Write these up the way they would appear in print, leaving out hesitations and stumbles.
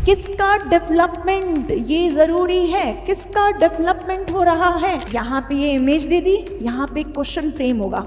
किसका डेवलपमेंट, ये जरूरी है, किसका डेवलपमेंट हो रहा है। यहाँ पे ये इमेज दे दी, यहाँ पे क्वेश्चन फ्रेम होगा।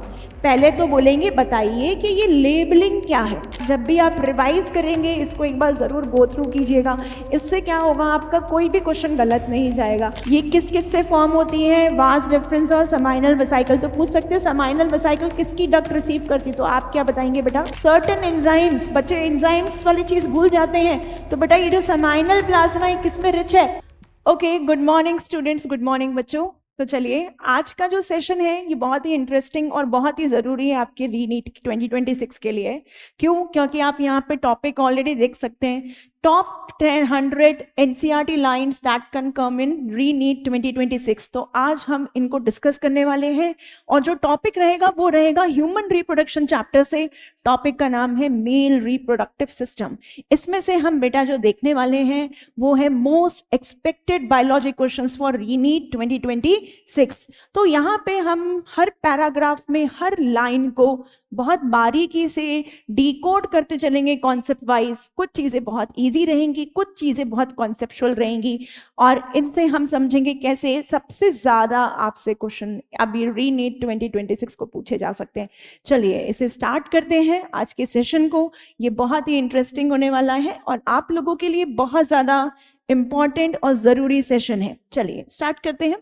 पहले तो बोलेंगे बताइए कि ये लेबलिंग क्या है। जब भी आप रिवाइज करेंगे इसको एक बार जरूर गो थ्रू कीजिएगा, इससे क्या होगा आपका कोई भी क्वेश्चन गलत नहीं जाएगा। ये किस किस से फॉर्म होती है, वास डिफरेंस और समाइनल वेसिकल। तो पूछ सकते हैं समाइनल वेसिकल किसकी डक्ट रिसीव करती, तो आप क्या बताएंगे बेटा, सर्टेन एंजाइम्स। बच्चे एंजाइम्स वाली चीज भूल जाते हैं, तो बेटा ये जो समाइनल प्लाज्मा है किसमें रिच है। Okay, good morning students, good morning बच्चों। तो चलिए आज का जो सेशन है ये बहुत ही इंटरेस्टिंग और बहुत ही ज़रूरी है आपके रीनीट 2026 के लिए। क्यों? क्योंकि आप यहाँ पे टॉपिक ऑलरेडी देख सकते हैं, top 100 NCERT lines that can come इन रीनीट 2026। तो आज हम इनको डिस्कस करने वाले हैं और जो टॉपिक रहेगा वो रहेगा ह्यूमन रिप्रोडक्शन चैप्टर से। टॉपिक का नाम है मेल रिप्रोडक्टिव सिस्टम। इसमें से हम बेटा जो देखने वाले हैं वो है most expected biology questions for रीनीट 2026। तो यहाँ पे हम हर पैराग्राफ में हर लाइन को बहुत बारीकी से डिकोड करते चलेंगे कॉन्सेप्ट वाइज। कुछ चीज़ें बहुत इजी रहेंगी, कुछ चीज़ें बहुत कॉन्सेप्चुअल रहेंगी और इनसे हम समझेंगे कैसे सबसे ज़्यादा आपसे क्वेश्चन अभी रीनीट 2026 को पूछे जा सकते हैं। चलिए इसे स्टार्ट करते हैं आज के सेशन को। ये बहुत ही इंटरेस्टिंग होने वाला है और आप लोगों के लिए बहुत ज़्यादा इम्पॉर्टेंट और ज़रूरी सेशन है। चलिए स्टार्ट करते हैं।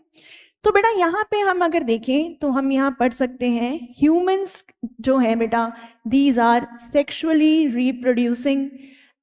तो बेटा यहाँ पे हम अगर देखें तो हम यहाँ पढ़ सकते हैं ह्यूमंस जो है बेटा, these are sexually reproducing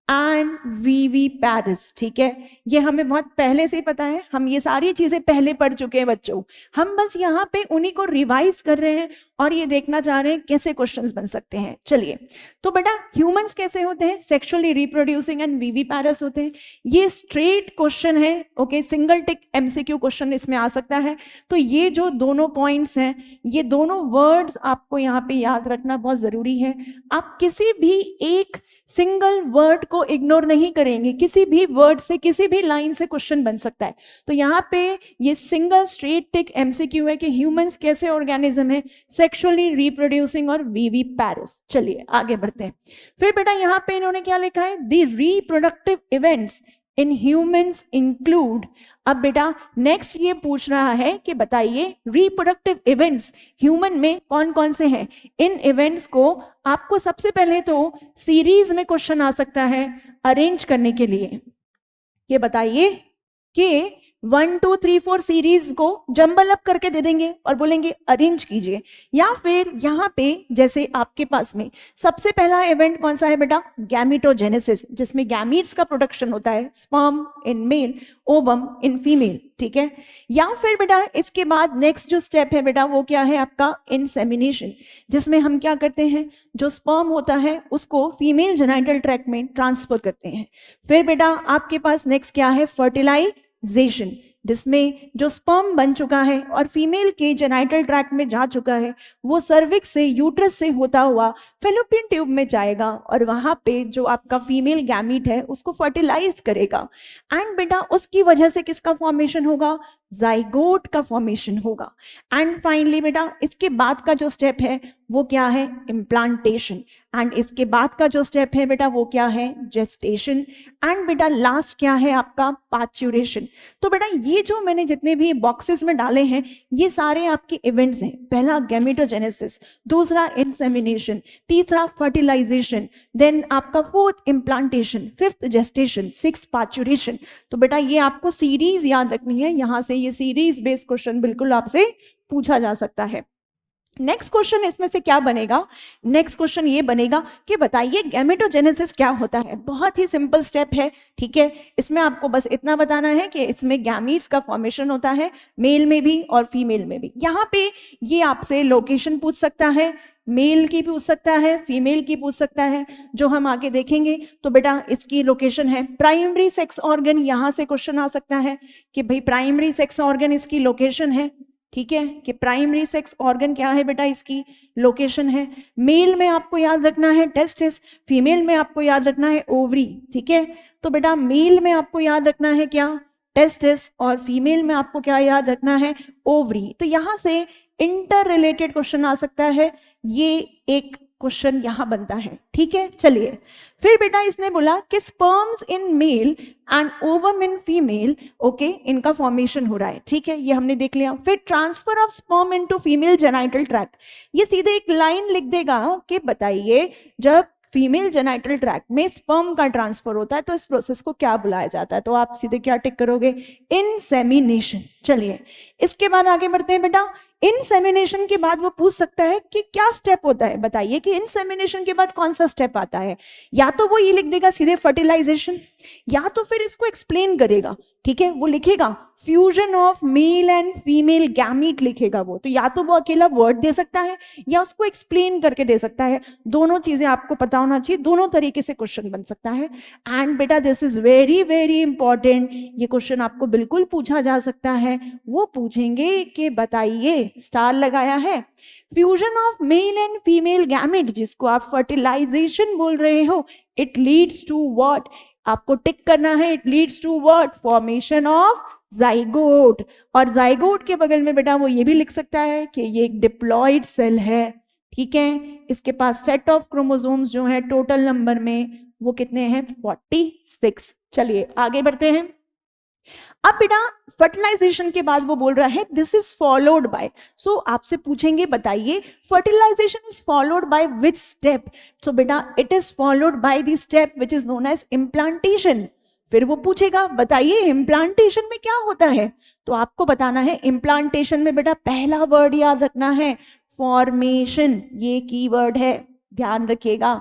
and viviparous. ठीक है, ये हमें बहुत पहले से ही पता है, हम ये सारी चीजें पहले पढ़ चुके हैं बच्चों। हम बस यहाँ पे उन्हीं को रिवाइज कर रहे हैं और ये देखना चाह रहे हैं कैसे क्वेश्चंस बन सकते हैं। चलिए, तो बेटा ह्यूमंस कैसे होते हैं, सेक्सुअली रिप्रोड्यूसिंग एंड विविपैरस होते हैं। ये स्ट्रेट क्वेश्चन है, ओके, सिंगल टिक एमसीक्यू क्वेश्चन इसमें आ सकता है। तो ये जो दोनों पॉइंट्स हैं, ये दोनों वर्ड्स आपको यहाँ पे याद रखना बहुत जरूरी है। आप किसी भी एक सिंगल वर्ड को इग्नोर नहीं करेंगे, किसी भी वर्ड से किसी भी लाइन से क्वेश्चन बन सकता है। तो यहाँ पे ये सिंगल स्ट्रेट टिक एमसीक्यू है कि ह्यूमंस कैसे ऑर्गेनिज्म है, सेक्सुअली रिप्रोड्यूसिंग और विविपैरस। चलिए आगे बढ़ते हैं। फिर बेटा यहाँ पे इन्होंने क्या लिखा है, the reproductive events in humans include. अब बेटा नेक्स्ट ये पूछ रहा है कि बताइए रिप्रोडक्टिव इवेंट्स ह्यूमन में कौन कौन से हैं। इन इवेंट्स को आपको सबसे पहले तो सीरीज में क्वेश्चन आ सकता है अरेंज करने के लिए। ये बताइए कि 1 2 3 4 सीरीज को जंबल अप करके दे देंगे और बोलेंगे अरेंज कीजिए, या फिर यहाँ पे जैसे आपके पास में सबसे पहला इवेंट कौन सा है बेटा, गैमीटोजेनेसिस, जिसमें गैमीट्स का प्रोडक्शन होता है, sperm in male, ovum in female. ठीक है, या फिर बेटा इसके बाद नेक्स्ट जो स्टेप है बेटा वो क्या है आपका, इंसेमिनेशन, जिसमें हम क्या करते हैं, जो स्पर्म होता है उसको फीमेल जेनिटल ट्रैक्ट में ट्रांसफर करते हैं। फिर बेटा आपके पास नेक्स्ट क्या है, फर्टिलाइजेशन, जिसमें जो स्पर्म बन चुका है और फीमेल के जेनिटल ट्रैक्ट में जा चुका है वो सर्विक्स से, यूट्रस से होता हुआ फेलोपियन ट्यूब में जाएगा और वहां पे जो आपका फीमेल गैमीट है उसको फर्टिलाइज करेगा। एंड बेटा उसकी वजह से किसका फॉर्मेशन होगा, जाइगोट का फॉर्मेशन होगा। एंड फाइनली बेटा इसके बाद का जो स्टेप है वो क्या है, इम्प्लांटेशन। एंड इसके बाद का जो स्टेप है बेटा वो क्या है, जेस्टेशन। एंड बेटा लास्ट क्या है आपका, पार्चुरेशन। तो बेटा ये जो मैंने जितने भी बॉक्सेस में डाले हैं ये सारे आपके इवेंट्स हैं। पहला गैमेटोजेनेसिस, दूसरा इंसेमिनेशन, तीसरा फर्टिलाइजेशन, देन आपका fourth implantation, fifth gestation, sixth parturition. तो बेटा ये आपको सीरीज याद रखनी है, यहाँ से ये सीरीज बेस्ड क्वेश्चन बिल्कुल आपसे पूछा जा सकता है। नेक्स्ट क्वेश्चन इसमें से क्या बनेगा, नेक्स्ट क्वेश्चन ये बनेगा कि बताइए गैमेटोजेनेसिस क्या होता है। बहुत ही सिंपल स्टेप है, ठीक है, इसमें आपको बस इतना बताना है कि इसमें गैमीट्स का फॉर्मेशन होता है मेल में भी और फीमेल में भी। यहाँ पे ये आपसे लोकेशन पूछ सकता है, मेल की पूछ सकता है, फीमेल की पूछ सकता है, जो हम आगे देखेंगे। तो बेटा इसकी लोकेशन है प्राइमरी सेक्स ऑर्गन, यहाँ से क्वेश्चन आ सकता है कि भाई प्राइमरी सेक्स ऑर्गन इसकी लोकेशन है। ठीक है, कि प्राइमरी सेक्स ऑर्गन क्या है बेटा, इसकी लोकेशन है। मेल में आपको याद रखना है टेस्टिस, फीमेल में आपको याद रखना है ओवरी। ठीक है, तो बेटा मेल में आपको याद रखना है क्या, टेस्टिस, और फीमेल में आपको क्या याद रखना है, ओवरी। तो यहाँ से इंटर रिलेटेड क्वेश्चन आ सकता है। ये एक क्वेश्चन यहाँ बनता है, ठीक है। चलिए फिर बेटा इसने बोला कि sperms in male and ovum in female, okay, इनका फॉर्मेशन हो रहा है, ठीक है, ये हमने देख लिया। फिर transfer of sperm into female genital tract, ये सीधे एक लाइन लिख देगा कि बताइए जब फीमेल जेनाइटल ट्रैक्ट में स्पर्म का ट्रांसफर होता है तो इस प्रोसेस को क्या बुलाया जाता है, तो आप सीधे क्या टिक करोगे, इंसेमिनेशन। चलिए इसके बाद आगे बढ़ते हैं बेटा। इंसेमिनेशन के बाद वो पूछ सकता है कि क्या स्टेप होता है, बताइए कि इंसेमिनेशन के बाद कौन सा स्टेप आता है। या तो वो ये लिख देगा सीधे फर्टिलाइजेशन, या तो फिर इसको एक्सप्लेन करेगा, ठीक है, वो लिखेगा fusion of male and female gamete लिखेगा वो। तो या तो वो अकेला वर्ड दे सकता है या उसको एक्सप्लेन करके दे सकता है, दोनों चीजें आपको पता होना चाहिए, दोनों तरीके से क्वेश्चन बन सकता है। एंड बेटा this is very very important, ये क्वेश्चन आपको बिल्कुल पूछा जा सकता है। वो पूछेंगे कि बताइए, स्टार लगाया है, fusion of male and female gamete जिसको आप फर्टिलाइजेशन बोल रहे हो, इट लीड्स टू व्हाट, आपको टिक करना है, it leads to what, formation of zygote. और जाइगोट के बगल में बेटा वो ये भी लिख सकता है कि ये एक डिप्लॉयड सेल है, ठीक है, इसके पास सेट ऑफ क्रोमोसोम्स जो है टोटल नंबर में वो कितने हैं, 46। चलिए आगे बढ़ते हैं। अब बेटा फर्टिलाइजेशन के बाद वो बोल रहा है this is followed by, so आपसे पूछेंगे बताइए fertilization is followed by which step, तो बेटा it is followed by the step which is known as implantation. फिर वो पूछेगा बताइए इम्प्लांटेशन में क्या होता है, तो आपको बताना है इम्प्लांटेशन में बेटा पहला वर्ड याद रखना है फॉर्मेशन, ये कीवर्ड है, ध्यान रखिएगा।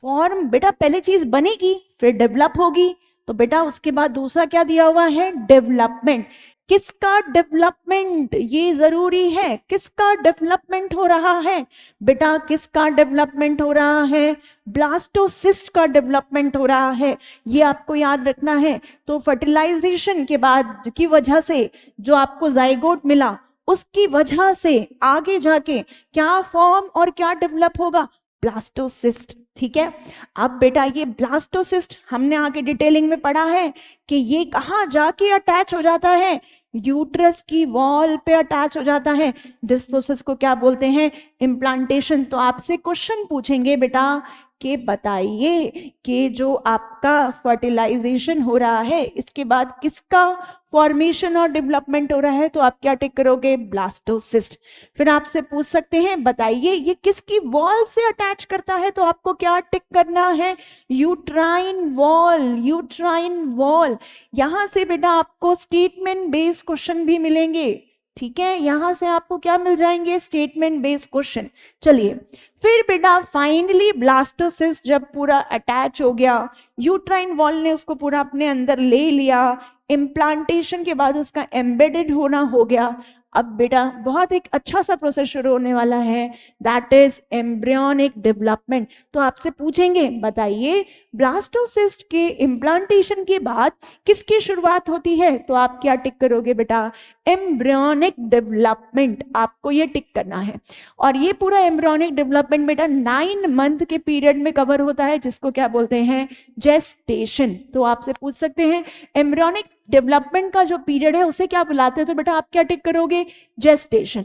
फॉर्म बेटा पहले चीज बनेगी फिर डेवलप होगी, तो बेटा उसके बाद दूसरा क्या दिया हुआ है, डेवलपमेंट। किसका डेवलपमेंट, ये जरूरी है, किसका डेवलपमेंट हो रहा है बेटा, किसका डेवलपमेंट हो रहा है, ब्लास्टोसिस्ट का डेवलपमेंट हो रहा है, ये आपको याद रखना है। तो फर्टिलाइजेशन के बाद की वजह से जो आपको जाइगोट मिला उसकी वजह से आगे जाके क्या फॉर्म और क्या डेवलप होगा, ब्लास्टोसिस्ट, ठीक है। अब बेटा ये ब्लास्टोसिस्ट हमने आगे डिटेलिंग में पढ़ा है कि ये कहाँ जाके अटैच हो जाता है, यूट्रस की वॉल पे अटैच हो जाता है। दिस प्रोसेस को क्या बोलते हैं, इम्प्लांटेशन। तो आपसे क्वेश्चन पूछेंगे बेटा कि बताइए कि जो आपका फर्टिलाइजेशन हो रहा है इसके बाद किसका फॉर्मेशन और डेवलपमेंट हो रहा है, तो आप क्या टिक करोगे, ब्लास्टोसिस्ट। फिर आपसे पूछ सकते हैं बताइए ये किसकी वॉल से अटैच करता है, तो आपको क्या टिक करना है, यूट्राइन वॉल, यूट्राइन वॉल। यहां से बेटा आपको स्टेटमेंट बेस्ड क्वेश्चन भी मिलेंगे, ठीक है, यहां से आपको क्या मिल जाएंगे, स्टेटमेंट बेस्ड क्वेश्चन। चलिए फिर बेटा फाइनली ब्लास्टोसिस्ट जब पूरा अटैच हो गया, यूट्राइन वॉल ने उसको पूरा अपने अंदर ले लिया, इम्प्लांटेशन के बाद उसका एम्बेडेड होना हो गया। अब बेटा बहुत एक अच्छा सा प्रोसेस शुरू होने वाला है, दैट इज एम्ब्रियोनिक डेवलपमेंट। तो आपसे पूछेंगे बताइए ब्लास्टोसिस्ट के इम्प्लांटेशन के बाद किसकी शुरुआत होती है, तो आप क्या टिक करोगे बेटा, एम्ब्रियोनिक डेवलपमेंट, आपको ये टिक करना है। और ये पूरा एम्ब्रियोनिक डेवलपमेंट बेटा 9 मंथ के पीरियड में कवर होता है, जिसको क्या बोलते हैं, जेस्टेशन। तो आपसे पूछ सकते हैं एम्ब्रियोनिक डेवलपमेंट का जो पीरियड है उसे क्या बुलाते हैं, तो बेटा आप क्या टिक करोगे, जेस्टेशन।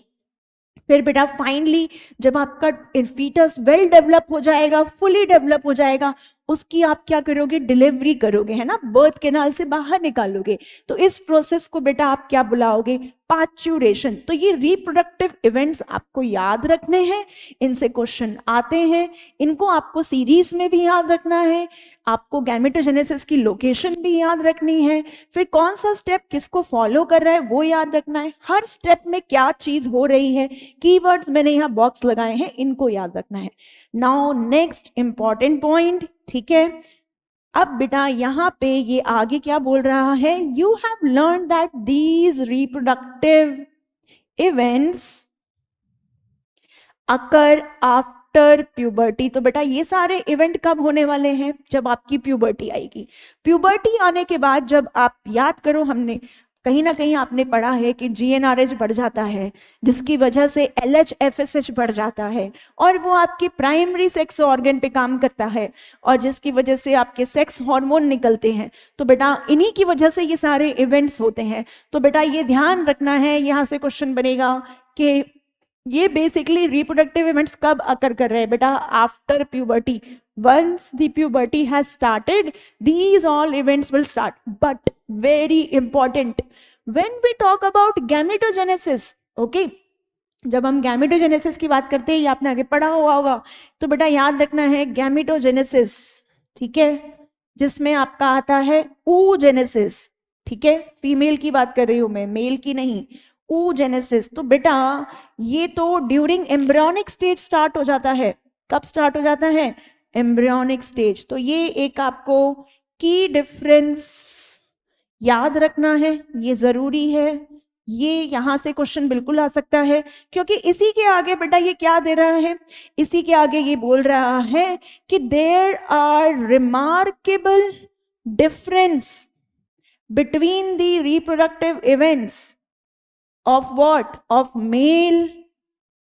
फिर बेटा फाइनली जब आपका फीटस वेल डेवलप हो जाएगा, फुली डेवलप हो जाएगा, उसकी आप क्या करोगे, डिलीवरी करोगे, है ना, बर्थ कैनाल से बाहर निकालोगे। तो इस प्रोसेस को बेटा आप क्या बुलाओगे, पार्चुरेशन। तो ये रिप्रोडक्टिव इवेंट्स आपको याद रखने हैं, इनसे क्वेश्चन आते हैं, इनको आपको सीरीज में भी याद रखना है, आपको गैमेटोजेनेसिस की लोकेशन भी याद रखनी है, फिर कौन सा स्टेप किसको फॉलो कर रहा है वो याद रखना है, हर स्टेप में क्या चीज हो रही है, कीवर्ड्स मैंने यहाँ बॉक्स लगाए हैं, इनको याद रखना है। नाउ नेक्स्ट इंपॉर्टेंट पॉइंट, ठीक है। अब बेटा यहाँ पे ये आगे क्या बोल रहा है, you have learn that these reproductive events occur after puberty. तो बेटा ये सारे इवेंट कब होने वाले हैं, जब आपकी प्यूबर्टी आएगी। प्यूबर्टी आने के बाद जब आप याद करो, हमने कहीं ना कहीं आपने पढ़ा है कि GnRH बढ़ जाता है, जिसकी वजह से LH FSH बढ़ जाता है, और वो आपके प्राइमरी सेक्स ऑर्गन पे काम करता है, और जिसकी वजह से आपके सेक्स हार्मोन निकलते हैं। तो बेटा इन्हीं की वजह से ये सारे इवेंट्स होते हैं। तो बेटा ये ध्यान रखना है, यहाँ से क्वेश्चन बनेगा कि ये बेसिकली रिप्रोडक्टिव इवेंट्स कब अकर कर रहे हैं बेटा? After puberty. Once the puberty has started, these all events will start. But very important, when we talk about gametogenesis, okay, जब हम गैमेटोजेनेसिस की बात करते हैं, ये आपने आगे पढ़ा हुआ होगा, तो बेटा याद रखना है गैमेटोजेनेसिस, ठीक है, जिसमें आपका आता है oogenesis, ठीक है, फीमेल की बात कर रही हूं मैं, मेल की नहीं. oogenesis, तो बेटा ये तो ड्यूरिंग एम्ब्रियोनिक स्टेज स्टार्ट हो जाता है. कब स्टार्ट हो जाता है? Embryonic stage. तो ये एक आपको की डिफरेंस याद रखना है, ये जरूरी है. ये यहां से क्वेश्चन बिल्कुल आ सकता है, क्योंकि इसी के आगे बेटा ये क्या दे रहा है? इसी के आगे ये बोल रहा है कि there are remarkable difference between the reproductive events of what? Of male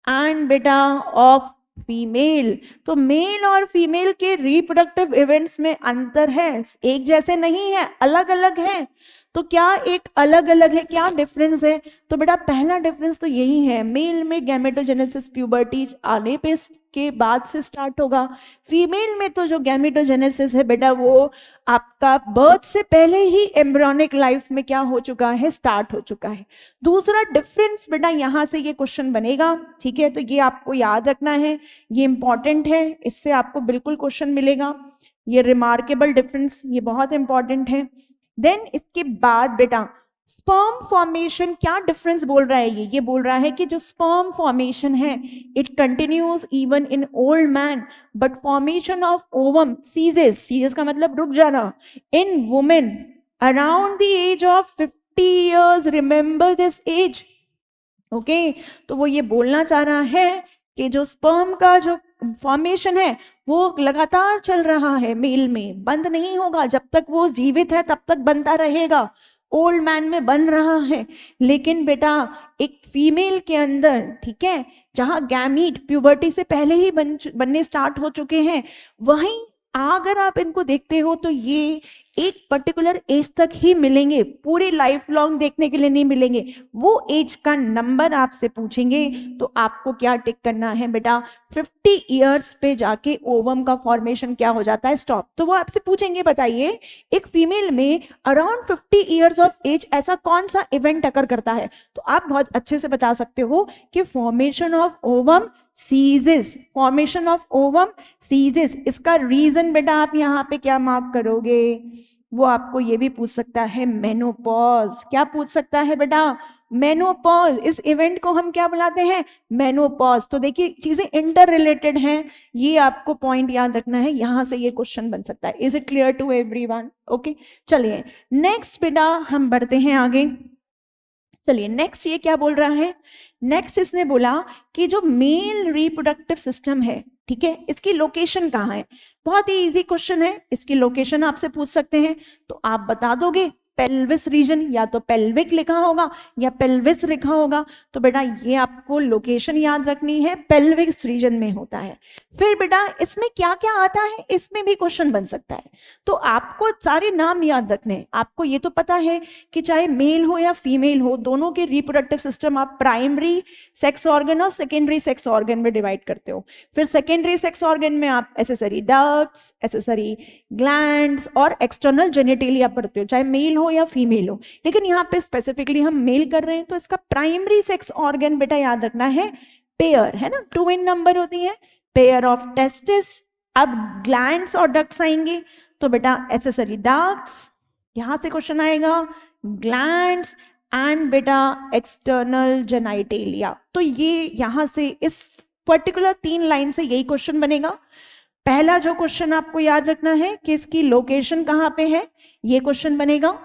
and बेटा ऑफ फीमेल. तो मेल और फीमेल के रिप्रोडक्टिव इवेंट्स में अंतर है, एक जैसे नहीं है, अलग अलग है. तो क्या एक अलग अलग है, क्या डिफरेंस है? तो बेटा पहला डिफरेंस तो यही है, मेल में गैमेटोजेनेसिस प्यूबर्टी आने पे के बाद से स्टार्ट होगा. फीमेल में तो जो गैमेटोजेनेसिस है बेटा वो आपका बर्थ से पहले ही एम्ब्रियोनिक लाइफ में क्या हो चुका है? स्टार्ट हो चुका है. दूसरा डिफरेंस बेटा यहां से ये क्वेश्चन बनेगा, ठीक है, तो ये आपको याद रखना है, ये इंपॉर्टेंट है, इससे आपको बिल्कुल क्वेश्चन मिलेगा. ये रिमार्केबल डिफरेंस, ये बहुत इंपॉर्टेंट है. देन इसके बाद बेटा स्पर्म फॉर्मेशन, क्या डिफरेंस बोल रहा है? ये बोल रहा है कि जो स्पर्म फॉर्मेशन है it continues even in old man, but formation of ovum ceases, ceases का मतलब रुक जाना, in women around the age of 50 years. Remember this age, okay. तो वो ये बोलना चाह रहा है कि जो स्पर्म का जो फॉर्मेशन है वो लगातार चल रहा है मेल में, बंद नहीं होगा, जब तक वो जीवित है तब तक बनता रहेगा. ओल्ड मैन में बन रहा है, लेकिन बेटा एक फीमेल के अंदर, ठीक है, जहां गैमीट प्यूबर्टी से पहले ही बनने स्टार्ट हो चुके हैं, वहीं अगर आप इनको देखते हो तो ये एक पर्टिकुलर एज तक ही मिलेंगे, पूरी लाइफ लॉन्ग देखने के लिए नहीं मिलेंगे. वो एज का नंबर आपसे पूछेंगे तो आपको क्या टिक करना है बेटा? 50 years पे जाके ओवम का फॉर्मेशन क्या हो जाता है? स्टॉप. तो वो आपसे पूछेंगे बताइए एक फीमेल में अराउंड 50 years ऑफ एज ऐसा कौन सा इवेंट अकर करता है? तो आप बहुत अच्छे से बता सकते हो कि formation of ovum ceases, formation of ovum ceases. इसका रीजन बेटा आप यहाँ पे क्या मार्क करोगे? वो आपको ये भी पूछ सकता है मेनोपॉज. क्या पूछ सकता है बेटा? मेनोपॉज. इस इवेंट को हम क्या बुलाते हैं? मेनोपॉज. तो देखिए चीजें इंटर रिलेटेड हैं, ये आपको पॉइंट याद रखना है, यहां से ये क्वेश्चन बन सकता है. Is it clear to everyone? Okay, चलिए नेक्स्ट बेटा हम बढ़ते हैं आगे. चलिए नेक्स्ट ये क्या बोल रहा है? नेक्स्ट इसने बोला कि जो मेल रिप्रोडक्टिव सिस्टम है, ठीक है, इसकी लोकेशन कहाँ है? बहुत ही इजी क्वेश्चन है, इसकी लोकेशन आपसे पूछ सकते हैं, तो आप बता दोगे पेल्विस रीजन, या तो पेल्विक लिखा होगा या पेल्विस लिखा होगा. तो बेटा ये आपको लोकेशन याद रखनी है, पेल्विक रीजन में होता है. फिर बेटा इसमें क्या क्या आता है, इसमें भी क्वेश्चन बन सकता है. तो आपको सारे नाम याद रखने हैं. आपको ये तो पता है कि चाहे मेल हो या फीमेल हो, दोनों के रिप्रोडक्टिव सिस्टम आप प्राइमरी सेक्स ऑर्गन और सेकेंडरी सेक्स ऑर्गन में डिवाइड करते हो. फिर सेकेंडरी सेक्स ऑर्गन में आप एसेसरी डक्ट्स, एसेसरी ग्लैंड्स और एक्सटर्नल जेनिटेलिया पढ़ते हो, चाहे मेल हो या फीमेल हो. लेकिन यहाँ पे स्पेसिफिकली हम मेल कर रहे हैं, तो इसका प्राइमरी सेक्स ऑर्गन बेटा याद रखना है पेयर, है ना, 2 in नंबर होती है, पेयर ऑफ टेस्टिस. अब ग्लैंड्स और डक्ट्स आएंगे, तो बेटा एसेसरी डक्ट्स, यहां से क्वेश्चन आएगा, ग्लैंड्स एंड बेटा एक्सटर्नल जेनिटेलिया. तो ये यहां से इस पर्टिकुलर 3 लाइन से यही क्वेश्चन बनेगा. पहला जो क्वेश्चन आपको याद रखना है कि इसकी लोकेशन कहाँ पे है, ये क्वेश्चन बनेगा.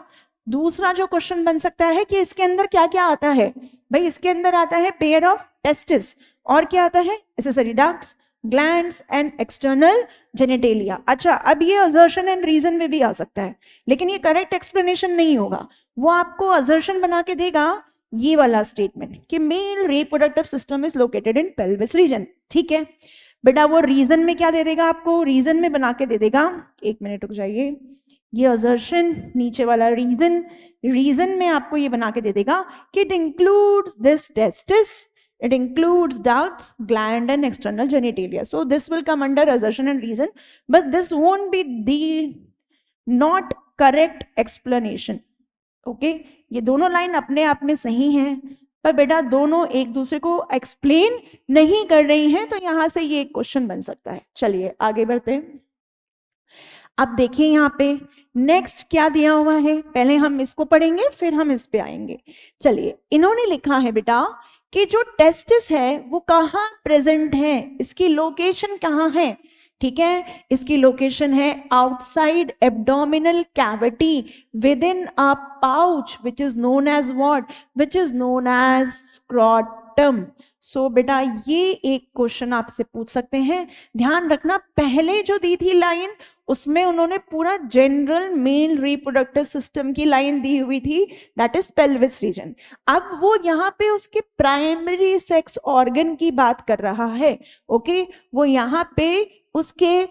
दूसरा जो क्वेश्चन बन सकता है कि इसके अंदर क्या क्या आता है. भाई इसके अंदर आता है पेयर ऑफ टेस्टिस, और क्या आता है? Accessory ducts, glands and external genitalia. अच्छा, अब ये असर्शन एंड रीजन में भी आ सकता है, लेकिन ये करेक्ट एक्सप्लेनेशन नहीं होगा. वो आपको असर्शन बना के देगा ये वाला स्टेटमेंट कि mail reproductive system is located in pelvis region. ठीक है बेटा, वो रीजन में क्या दे देगा आपको? रीजन में बना के दे देगा. 1 मिनट रुक जाइए, ये असर्शन, नीचे वाला रीजन, रीजन में आपको ये बना के दे देगा कि it includes this testis, It includes ducts, gland and external genitalia. So this will come under assertion and reason, but this won't be the not correct explanation. Okay, ये दोनों लाइन अपने आप में सही हैं, पर बेटा दोनों एक दूसरे को एक्सप्लेन नहीं कर रही हैं, तो यहां से ये एक क्वेश्चन बन सकता है. चलिए आगे बढ़ते हैं. अब देखिए यहाँ पे नेक्स्ट क्या दिया हुआ है, पहले हम इसको पढ़ेंगे फिर हम इस पे आएंगे. चलिए, इन्होंने लिखा है बेटा कि जो टेस्टिस है वो कहाँ प्रेजेंट है, इसकी लोकेशन कहाँ है. ठीक है, इसकी लोकेशन है outside abdominal cavity within a pouch which is known as what, which is known as scrotum. So बेटा ये एक क्वेश्चन आपसे पूछ सकते हैं. ध्यान रखना, पहले जो दी थी लाइन उसमें उन्होंने पूरा जनरल मेल रिप्रोडक्टिव सिस्टम की लाइन दी हुई थी, दैट इज पेल्विस रीजन. अब वो यहाँ पे उसके प्राइमरी सेक्स ऑर्गन की बात कर रहा है. ओके, वो यहाँ पे उसके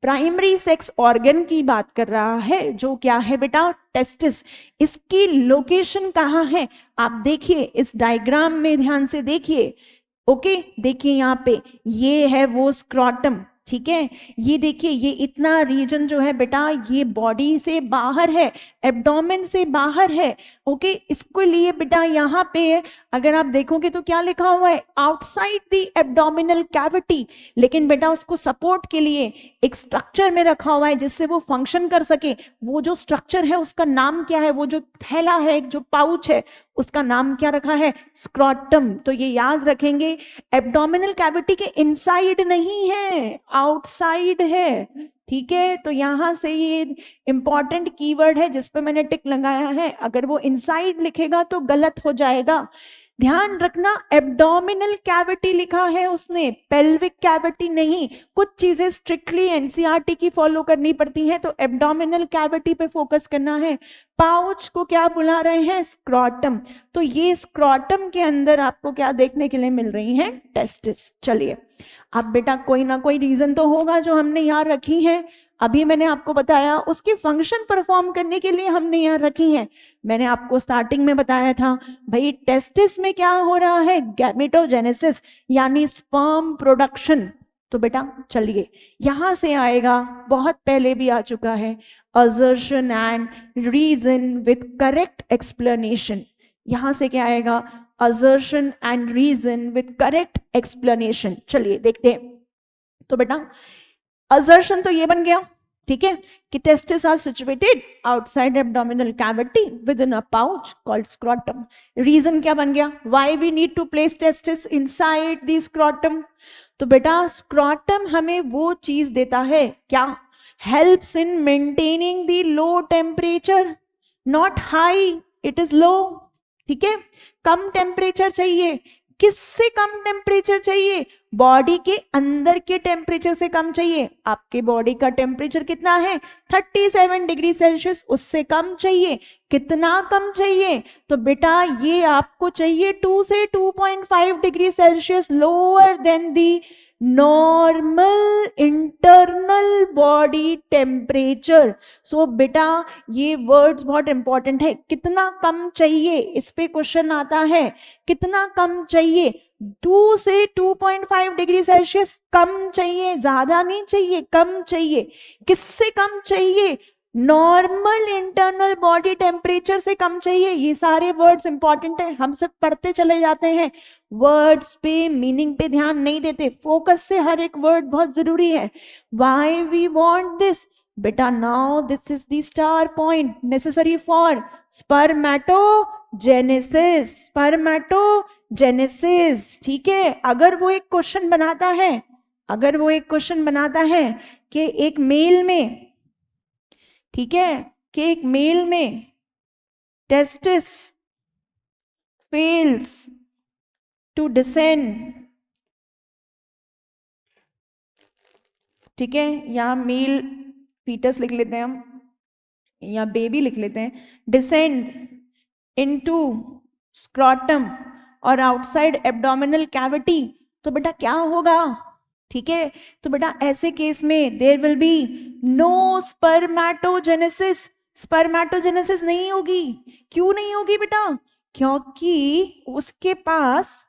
प्राइमरी सेक्स ऑर्गन की बात कर रहा है, जो क्या है बेटा, टेस्टिस. इसकी लोकेशन कहाँ है आप देखिए, इस डायग्राम में ध्यान से देखिए. ओके, देखिए यहाँ पे ये है वो स्क्रॉटम. ठीक है, ये देखिए ये इतना रीजन जो है बेटा ये बॉडी से बाहर है, एब्डोमेन से बाहर है. ओके, इसके लिए बेटा यहाँ पे अगर आप देखोगे तो क्या लिखा हुआ है, आउटसाइड द एब्डोमिनल कैविटी. लेकिन बेटा उसको सपोर्ट के लिए एक स्ट्रक्चर में रखा हुआ है जिससे वो फंक्शन कर सके. वो जो स्ट्रक्चर है उसका नाम क्या है, वो जो थैला है, जो पाउच है, उसका नाम क्या रखा है, स्क्रॉटम. तो ये याद रखेंगे, एब्डोमिनल कैविटी के इनसाइड नहीं है, आउटसाइड है. ठीक है, तो यहां से ये इंपॉर्टेंट कीवर्ड है जिस पे मैंने टिक लगाया है. अगर वो इनसाइड लिखेगा तो गलत हो जाएगा. ध्यान रखना, एब्डोमिनल कैविटी लिखा है उसने, पेल्विक कैविटी नहीं. कुछ चीजें स्ट्रिक्टली एनसीईआरटी की फॉलो करनी पड़ती हैं, तो एब्डोमिनल कैविटी पे फोकस करना है. पाउच को क्या बुला रहे हैं, स्क्रॉटम. तो ये स्क्रॉटम के अंदर आपको क्या देखने के लिए मिल रही है, टेस्टिस. चलिए, अब बेटा कोई ना कोई रीजन तो होगा जो हमने यहाँ रखी है. अभी मैंने आपको बताया उसकी फंक्शन परफॉर्म करने के लिए हमने यहाँ रखी है. मैंने आपको स्टार्टिंग में बताया था भाई टेस्टिस में क्या हो रहा है, गैमेटोजेनेसिस यानी स्पर्म प्रोडक्शन. तो बेटा चलिए यहां से आएगा, बहुत पहले भी आ चुका है, assertion and reason with correct explanation. यहां से क्या आएगा, assertion and reason with correct explanation. चलिए देखते हैं. तो बेटा assertion तो ये बन गया, ठीक है, कि testes are situated outside abdominal cavity within a pouch called scrotum. Reason क्या बन गया, why we need to place testes inside the scrotum. तो बेटा scrotum हमें वो चीज देता है क्या, helps in maintaining the low temperature, not high, it is low. ठीक है, कम टेम्परेचर चाहिए. किससे कम टेम्परेचर चाहिए, बॉडी के अंदर के टेम्परेचर से कम चाहिए. आपके बॉडी का टेम्परेचर कितना है, 37 डिग्री सेल्सियस, उससे कम चाहिए. कितना कम चाहिए, तो बेटा ये आपको चाहिए 2 से 2.5 degree Celsius lower than the normal internal body temperature. So बेटा ये वर्ड्स बहुत इंपॉर्टेंट है, कितना कम चाहिए, इस पे क्वेश्चन आता है. कितना कम चाहिए, 2 से 2.5 डिग्री सेल्सियस कम चाहिए, ज्यादा नहीं चाहिए, कम चाहिए. किससे कम चाहिए, नॉर्मल इंटरनल बॉडी टेम्परेचर से कम चाहिए. ये सारे वर्ड्स इंपॉर्टेंट है, हम सब पढ़ते चले जाते हैं, वर्ड्स पे मीनिंग पे ध्यान नहीं देते. फोकस से हर एक वर्ड बहुत जरूरी है. व्हाई वी वांट दिस, बेटा now this is the star point necessary for spermatogenesis. Spermatogenesis, ठीक है. अगर वो एक क्वेश्चन बनाता है, अगर वो एक क्वेश्चन बनाता है कि एक मेल में, ठीक है, कि एक मेल में टेस्टिस फेल्स टू डिसेंड, ठीक है, यहां मेल फीटस लिख लेते हैं हम, या बेबी लिख लेते हैं, डिसेंड इनटू स्क्रॉटम और आउटसाइड एब्डोमिनल कैविटी. तो बेटा क्या होगा, ठीक है, तो बेटा ऐसे केस में there will be no spermatogenesis. Spermatogenesis नहीं होगी. क्यों नहीं होगी बेटा, क्योंकि उसके पास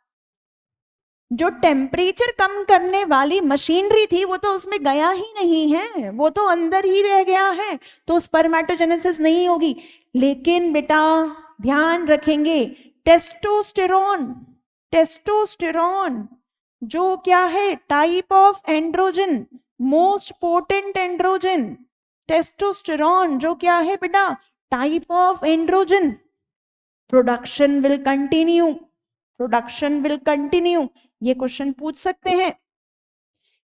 जो टेम्परेचर कम करने वाली मशीनरी थी वो तो उसमें गया ही नहीं है, वो तो अंदर ही रह गया है, तो स्पर्मेटोजेनेसिस नहीं होगी। लेकिन बेटा ध्यान रखेंगे, टेस्टोस्टेरोन, टेस्टोस्टेरोन जो क्या है, type of androgen, most potent androgen, testosterone जो क्या है बेटा, type of androgen, production will continue, production will continue, ये क्वेश्चन पूछ सकते हैं।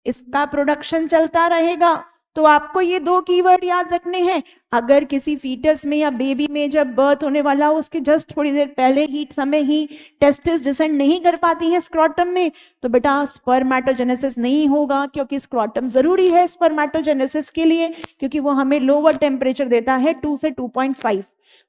इसका प्रोडक्शन चलता रहेगा, तो आपको ये दो कीवर्ड याद रखने हैं। अगर किसी फीटस में या बेबी में जब बर्थ होने वाला हो उसके जस्ट थोड़ी देर पहले ही समय ही टेस्टिस डिसेंड नहीं कर पाती है स्क्रोटम में, तो बेटा स्पर्मेटोजेनेसिस नहीं होगा, क्योंकि स्क्रोटम जरूरी है स्पर्मेटोजेनेसिस के लिए, क्योंकि वो हमें लोअर टेम्परेचर देता है 2 से 2.5।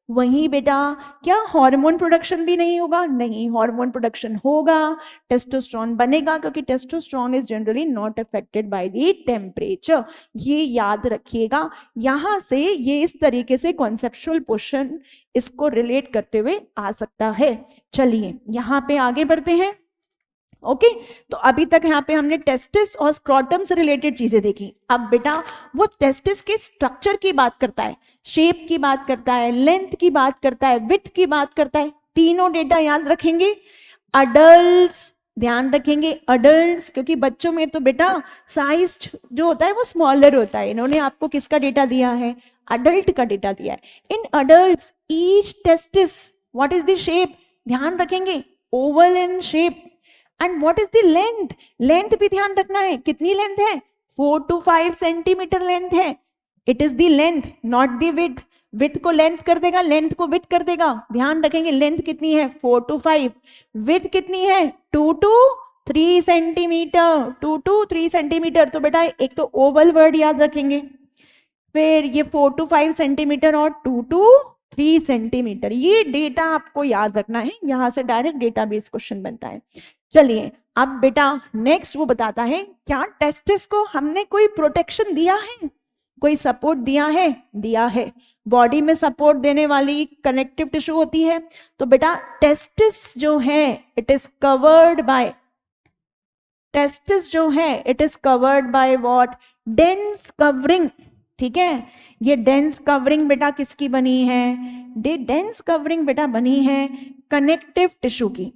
वहीं बेटा क्या हार्मोन प्रोडक्शन भी नहीं होगा? नहीं, हार्मोन प्रोडक्शन होगा, टेस्टोस्टेरोन बनेगा, क्योंकि testosterone is generally not affected by the temperature. ये याद रखिएगा। यहां से ये इस तरीके से कॉन्सेप्चुअल क्वेश्चन इसको रिलेट करते हुए आ सकता है। चलिए यहां पे आगे बढ़ते हैं। ओके तो अभी तक यहाँ पे हमने टेस्टिस और स्क्रोटम से रिलेटेड चीजें देखी। अब बेटा वो टेस्टिस के स्ट्रक्चर की बात करता है, शेप की बात करता है, लेंथ की बात करता है, विड्थ की बात करता है। तीनों डेटा याद रखेंगे। अडल्ट्स ध्यान रखेंगे, अडल्ट्स, क्योंकि बच्चों में तो बेटा साइज जो होता है वो स्मॉलर होता है। इन्होंने आपको किसका डेटा दिया है? अडल्ट का डेटा दिया है। In adults each testis what is the shape? ध्यान रखेंगे, oval in shape. And what is the length? Length भी ध्यान रखना है, कितनी लेंथ है? 4 to 5 सेंटीमीटर लेंथ है। It is the length not the width. Width को लेंथ कर देगा, लेंथ को विड्थ कर देगा। ध्यान रखेंगे लेंथ कितनी है? 4 to 5। विड्थ कितनी है? 2 to 3 सेंटीमीटर, 2 to 3 सेंटीमीटर। तो बेटा एक तो ओवल वर्ड याद रखेंगे, फिर ये 4 to 5 सेंटीमीटर और 2 to 3 सेंटीमीटर। ये डेटा आपको याद रखना है, यहां से डायरेक्ट डेटा बेस्ड क्वेश्चन बनता है। चलिए अब बेटा नेक्स्ट वो बताता है क्या टेस्टिस को हमने कोई प्रोटेक्शन दिया है, कोई सपोर्ट दिया है? दिया है। बॉडी में सपोर्ट देने वाली कनेक्टिव टिश्यू होती है। तो बेटा टेस्टिस जो है it is covered bye, testis जो है it is covered by what? Dense covering. ठीक है, ये डेंस कवरिंग बेटा किसकी बनी है? डेंस कवरिंग बेटा बनी है कनेक्टिव टिश्यू की।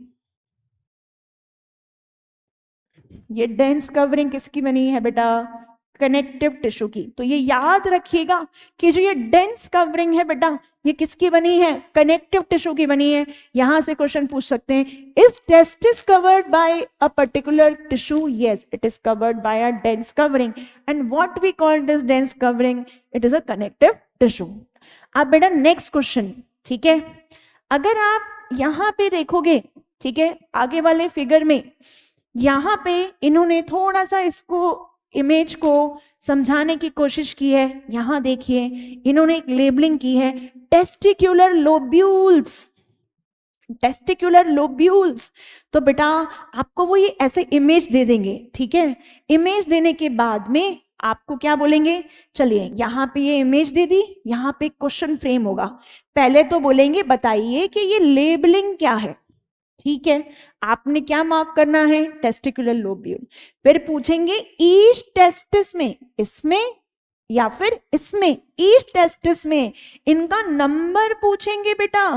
ये डेंस कवरिंग किसकी बनी है बेटा? कनेक्टिव टिश्यू की। तो ये याद रखिएगा कि जो ये डेंस कवरिंग है बेटा ये किसकी बनी है? कनेक्टिव टिश्यू की बनी है। यहां से क्वेश्चन पूछ सकते हैं, is testis covered by a particular tissue? Yes, it is covered by a dense covering. And what we call this dense covering? It is a connective tissue. अब बेटा नेक्स्ट क्वेश्चन, ठीक है, अगर आप यहां पे देखोगे, ठीक है, आगे वाले फिगर में यहां पे इन्होंने थोड़ा सा इसको इमेज को समझाने की कोशिश की है। यहां देखिए इन्होंने एक लेबलिंग की है, टेस्टिक्युलर लोब्यूल्स, टेस्टिक्युलर लोब्यूल्स। तो बेटा आपको वो ये ऐसे इमेज दे देंगे, ठीक है। इमेज देने के बाद में आपको क्या बोलेंगे? चलिए यहाँ पे ये इमेज दे दी, यहाँ पे क्वेश्चन फ्रेम होगा। पहले तो बोलेंगे बताइए कि ये लेबलिंग क्या है, ठीक है। आपने क्या मार्क करना है? Testicular lobule. फिर पूछेंगे ईच टेस्टिस में, इसमें या फिर इसमें, ईच टेस्टिस में इनका नंबर पूछेंगे बेटा,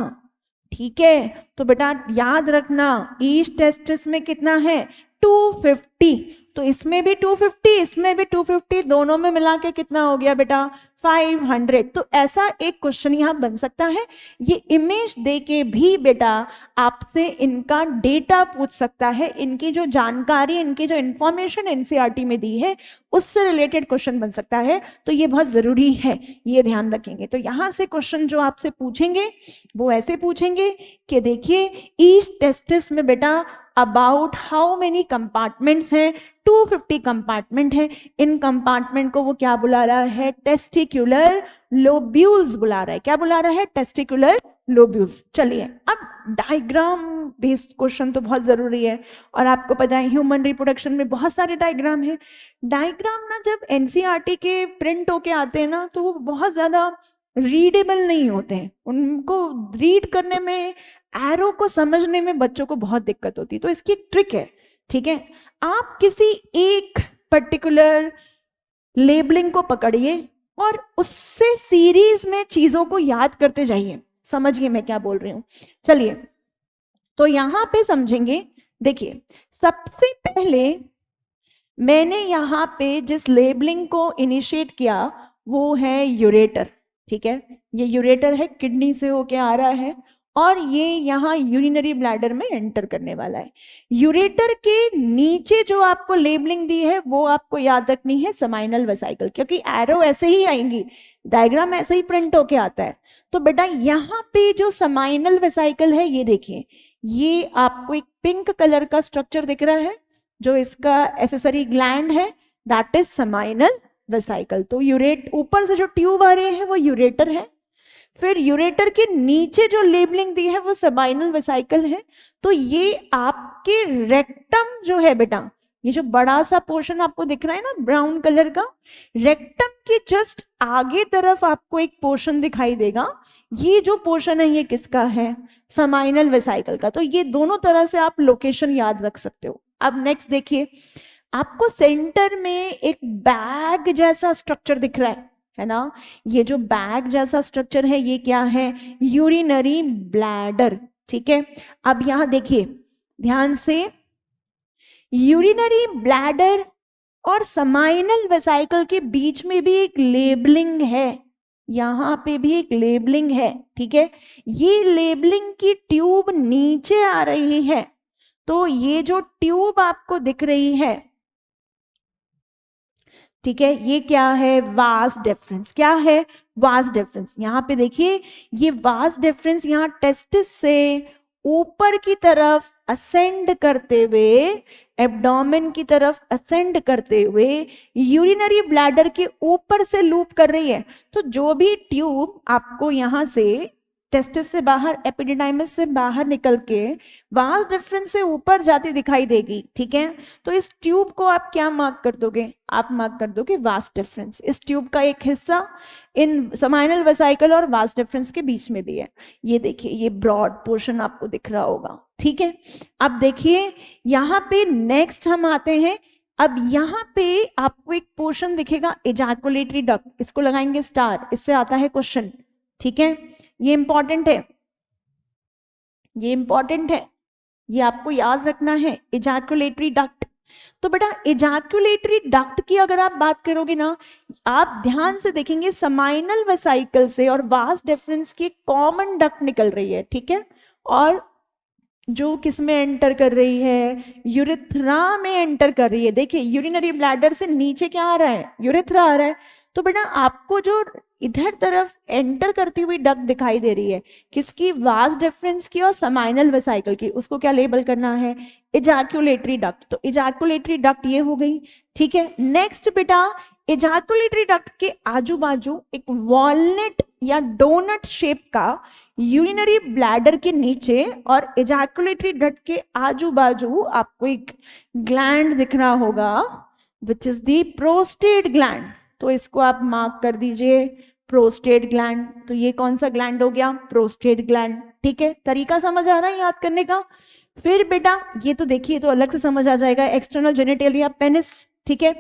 ठीक है। तो बेटा याद रखना ईच टेस्टिस में कितना है? 250। तो इसमें भी 250, इसमें भी 250, दोनों में मिला के कितना हो गया बेटा? 500। तो ऐसा एक क्वेश्चन यहां बन सकता है। ये इमेज दे के भी बेटा आपसे इनका डेटा पूछ सकता है, इनकी जो जानकारी, इनकी जो इंफॉर्मेशन एनसीईआरटी में दी है उससे रिलेटेड क्वेश्चन बन सकता है। तो ये बहुत जरूरी है, ये ध्यान रखेंगे। तो यहां से क्वेश्चन जो आपसे पूछेंगे वो ऐसे पूछेंगे कि देखिए ईच टेस्टिस में बेटा अबाउट हाउ मेनी कंपार्टमेंट्स हैं? 250 कंपार्टमेंट है। इन कंपार्टमेंट को वो क्या बुला रहा है? टेस्टिक्युलर लोब्यूल्स बुला रहा है। क्या बुला रहा है? Testicular lobules. चलिए अब डायग्राम बेस्ड क्वेश्चन तो बहुत जरूरी है, और आपको पता है ह्यूमन रिप्रोडक्शन में बहुत सारे डायग्राम है। डायग्राम ना जब एनसीईआरटी के प्रिंट होके आते हैं ना तो वो बहुत ज्यादा रीडेबल नहीं होते हैं, उनको रीड करने में, एरो को समझने में बच्चों को बहुत दिक्कत होती है। तो इसकी ट्रिक है, ठीक है, आप किसी एक पर्टिकुलर लेबलिंग को पकड़िए और उससे सीरीज में चीजों को याद करते जाइए। समझिए मैं क्या बोल रही हूं। चलिए, तो यहां पे समझेंगे। देखिए, सबसे पहले मैंने यहाँ पे जिस लेबलिंग को इनिशिएट किया वो है यूरेटर, ठीक है, ये यूरेटर है, किडनी से होके आ रहा है और ये यहाँ यूरिनरी ब्लैडर में एंटर करने वाला है। यूरेटर के नीचे जो आपको लेबलिंग दी है वो आपको याद रखनी है समाइनल वेसिकल, क्योंकि एरो ऐसे ही आएंगी, डायग्राम ऐसे ही प्रिंट होके आता है। तो बेटा यहाँ पे जो समाइनल वेसिकल है, ये देखिए, ये आपको एक पिंक कलर का स्ट्रक्चर दिख रहा है, जो इसका एसेसरी ग्लैंड है, दैट इज समाइनल वेसिकल। तो यूरेट, ऊपर से जो ट्यूब आ रहे हैं वो यूरेटर है, फिर यूरेटर के नीचे जो लेबलिंग दी है वो समाइनल वेसिकल है। तो ये आपके रेक्टम जो है बेटा, ये जो बड़ा सा पोर्शन आपको दिख रहा है ना ब्राउन कलर का, रेक्टम के जस्ट आगे तरफ आपको एक पोर्शन दिखाई देगा। ये जो पोर्शन है ये किसका है? समाइनल वेसिकल का। तो ये दोनों तरह से आप लोकेशन याद रख सकते हो। अब नेक्स्ट देखिए, आपको सेंटर में एक बैग जैसा स्ट्रक्चर दिख रहा है ना? ये जो बैग जैसा स्ट्रक्चर है ये क्या है? यूरिनरी ब्लैडर, ठीक है। अब यहां देखिए ध्यान से, यूरिनरी ब्लैडर और समाइनल वेसिकल के बीच में भी एक लेबलिंग है, यहां पे भी एक लेबलिंग है, ठीक है। ये लेबलिंग की ट्यूब नीचे आ रही है, तो ये जो ट्यूब आपको दिख रही है, ठीक है, ये क्या है? Vas deferens. क्या है? Vas deferens. यहाँ पे देखिए, ये वास डिफरेंस यहाँ टेस्टिस से ऊपर की तरफ असेंड करते हुए, एब्डोमेन की तरफ असेंड करते हुए यूरिनरी ब्लैडर के ऊपर से लूप कर रही है। तो जो भी ट्यूब आपको यहाँ से टेस्टिस से बाहर, एपिडिडाइमिस से बाहर निकल के वास डिफरेंस से ऊपर जाती दिखाई देगी, ठीक है। तो इस ट्यूब को आप क्या मार्क कर दोगे? आप मार्क कर दोगे वास डिफरेंस। इस ट्यूब का एक हिस्सा इन समाइनल वेसिकल और वास डिफरेंस के बीच में भी है। ये देखिए, ये ब्रॉड पोर्शन आपको दिख रहा होगा, ठीक है। अब देखिए यहाँ पे नेक्स्ट हम आते हैं। अब यहाँ पे आपको एक पोर्शन दिखेगा एजाकुलेटरी डक्ट, इसको लगाएंगे स्टार, इससे आता है क्वेश्चन, ठीक है। ये इंपॉर्टेंट है, ये इंपॉर्टेंट है, ये आपको याद रखना है, एजाकुलेटरी डक्ट। तो बेटा एजाकुलेटरी डक्ट की अगर आप बात करोगे ना, आप ध्यान से देखेंगे समाइनल वेसिकल से और वास डिफरेंस की कॉमन डक्ट निकल रही है, ठीक है, और जो किस में एंटर कर रही है? यूरेथ्रा में एंटर कर रही है। देखिए यूरिनरी ब्लैडर से नीचे क्या आ रहा है? यूरेथ्रा आ रहा है। तो बेटा आपको जो इधर तरफ एंटर करती हुई डक्ट दिखाई दे रही है, किसकी? वास डिफरेंस की और समाइनल वेसिकल की, उसको क्या लेबल करना है? एजाकुलेटरी डक्ट। तो एजाकुलेटरी डक्ट ये हो गई, ठीक है। नेक्स्ट बेटा, एजाकुलेटरी डक्ट के आजू बाजू एक वॉलनट या डोनट शेप का यूरिनरी ब्लैडर के नीचे और एजाकुलेटरी डक्ट के आजू बाजू आपको एक ग्लैंड दिख रहा होगा, which is the prostate gland. तो इसको आप मार्क कर दीजिए, प्रोस्टेट ग्लैंड। तो ये कौन सा ग्लैंड हो गया? प्रोस्टेट ग्लैंड, ठीक है। तरीका समझ आ रहा है याद करने का? फिर बेटा ये तो देखिए, तो अलग से समझ आ जाएगा, एक्सटर्नल जेनिटेलिया पेनिस, ठीक है।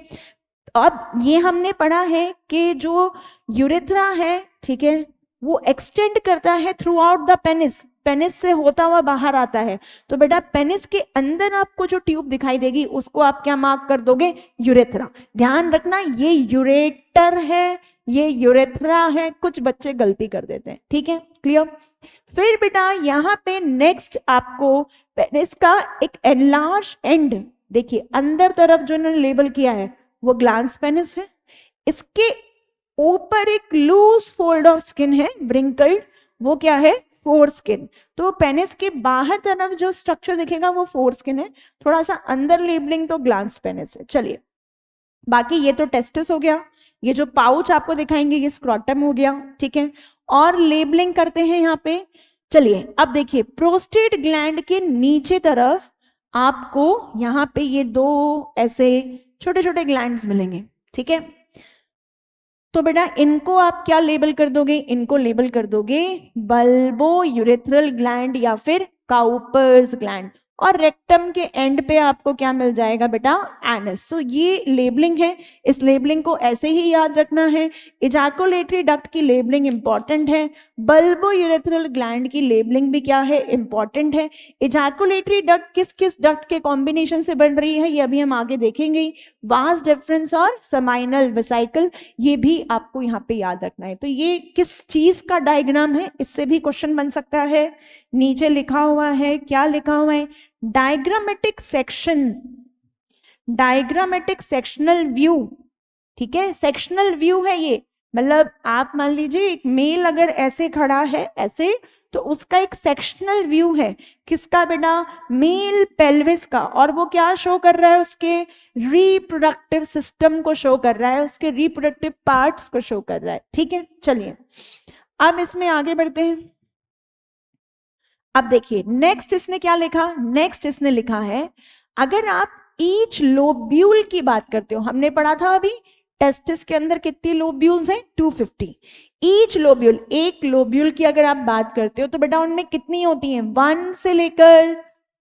अब ये हमने पढ़ा है कि जो यूरेथ्रा है, ठीक है, वो एक्सटेंड करता है through out the penis, penis से होता हुआ बाहर आता है। तो बेटा पेनिस के अंदर आपको जो ट्यूब दिखाई देगी उसको आप क्या मार्क कर दोगे? यूरेथ्रा। ध्यान रखना, ये यूरेटर है, ये यूरेथ्रा है, कुछ बच्चे गलती कर देते हैं, ठीक है, क्लियर। फिर बेटा यहाँ पे नेक्स्ट आपको पेनिस का एक एनलार्ज एंड, देखिए अंदर तरफ जो इन्होंने लेबल किया है वो ग्लांस पेनिस है, इसके ऊपर एक लूज फोल्ड ऑफ स्किन है, ब्रिंकल्ड, वो क्या है? Four skin. तो पेनिस के बाहर तरफ जो स्ट्रक्चर दिखेगा वो फोर स्किन है, थोड़ा सा अंदर लेबलिंग तो ग्लांस पेनिस है। चलिए, बाकी ये तो टेस्टिस हो गया, ये जो पाउच आपको दिखाएंगे ये स्क्रोटम हो गया, ठीक है। और लेबलिंग करते हैं यहाँ पे। चलिए अब देखिए, प्रोस्टेट ग्लैंड के नीचे तरफ आपको यहाँ पे ये दो ऐसे छोटे छोटे ग्लैंड्स मिलेंगे, ठीक है। तो बेटा इनको आप क्या लेबल कर दोगे, इनको लेबल कर दोगे बल्बो यूरेथ्रल ग्लैंड या फिर काउपर्स ग्लैंड, और रेक्टम के एंड पे आपको क्या मिल जाएगा बेटा, एनस। तो ये लेबलिंग है, इस लेबलिंग को ऐसे ही याद रखना है। इजैकुलेटरी डक्ट की लेबलिंग इंपॉर्टेंट है, बल्बो यूरेथ्रल ग्लैंड की लेबलिंग भी क्या है, इंपॉर्टेंट है। इजैकुलेटरी डक्ट किस किस डक्ट के कॉम्बिनेशन से बन रही है ये अभी हम आगे देखेंगे। वास डिफरेंस और समाइनल वेसिकल, ये भी आपको यहाँ पे याद रखना है। तो ये किस चीज का डायग्राम है, इससे भी क्वेश्चन बन सकता है। नीचे लिखा हुआ है, क्या लिखा हुआ है, diagrammatic section, diagrammatic sectional view. ठीक है, सेक्शनल व्यू है ये, मतलब आप मान लीजिए एक मेल अगर ऐसे खड़ा है ऐसे, तो उसका एक सेक्शनल व्यू है, किसका बेटा, मेल पेल्विस का, और वो क्या शो कर रहा है, उसके रिप्रोडक्टिव सिस्टम को शो कर रहा है, उसके रिप्रोडक्टिव पार्ट्स को शो कर रहा है। ठीक है, चलिए अब इसमें आगे बढ़ते हैं। अब देखिए नेक्स्ट इसने क्या लिखा, नेक्स्ट इसने लिखा है अगर आप ईच लोब्यूल की बात करते हो, हमने पढ़ा था अभी टेस्टिस के अंदर कितनी लोब्यूल्स हैं, 250। ईच लोब्यूल, एक लोब्यूल की अगर आप बात करते हो तो बेटा उनमें कितनी होती हैं, 1 से लेकर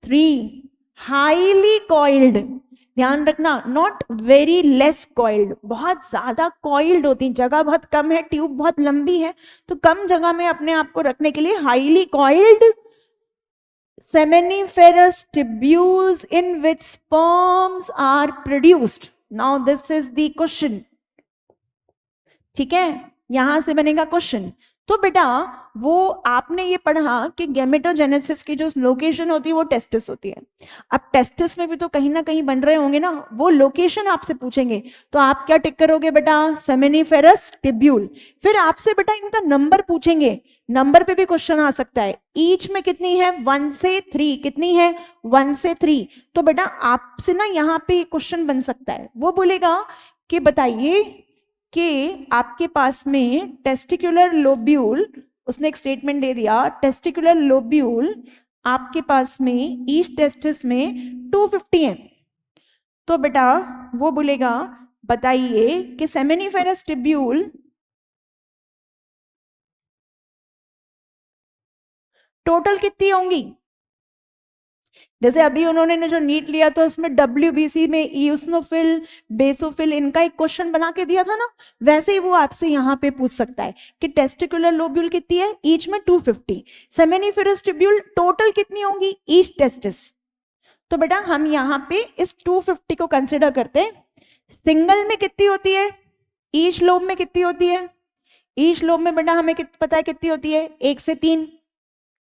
3 हाईली कॉइल्ड, ध्यान रखना, नॉट वेरी लेस कॉइल्ड, बहुत ज्यादा कॉइल्ड होती हैं, जगह बहुत कम है, ट्यूब बहुत लंबी है, तो कम जगह में अपने आप को रखने के लिए highly coiled seminiferous tubules in which sperms are produced. Now this is the question. ठीक है, यहां से बनेगा क्वेश्चन। तो बेटा वो आपने ये पढ़ा कि गैमेटोजेनेसिस की जो लोकेशन होती है वो टेस्टिस होती है। अब टेस्टिस में भी तो कहीं ना कहीं बन रहे होंगे ना, वो लोकेशन आपसे पूछेंगे तो आप क्या टिक करोगे बेटा, सेमिनिफेरस टिब्यूल। फिर आपसे बेटा इनका नंबर पूछेंगे, नंबर पे भी क्वेश्चन आ सकता है, ईच में कितनी है, 1 से 3, कितनी है, 1 से 3। तो बेटा आपसे ना यहाँ पे क्वेश्चन बन सकता है, वो बोलेगा कि बताइए कि आपके पास में टेस्टिकुलर लोब्यूल, उसने एक स्टेटमेंट दे दिया, टेस्टिकुलर लोब्यूल आपके पास में ईच टेस्टिस में 250 है। तो बेटा वो बोलेगा बताइए कि सेमिनिफेरस टिब्यूल टोटल कितनी होंगी। जैसे अभी उन्होंने जो नीट लिया था उसमें WBC में ईओसिनोफिल, बेसोफिल, इनका एक क्वेश्चन बना के दिया था ना, वैसे ही वो आपसे यहाँ पे पूछ सकता है कि टेस्टिकुलर लोब्यूल कितनी है, ईच में 250, सेमिनिफेरस ट्यूब्यूल टोटल कितनी होंगी ईच टेस्टिस। तो बेटा हम यहाँ पे इस 250 को कंसिडर करते हैं। सिंगल में कितनी होती है, ईच लोब में कितनी होती है, ईच लोब में बेटा हमें पता है कितनी होती है, 1 से 3।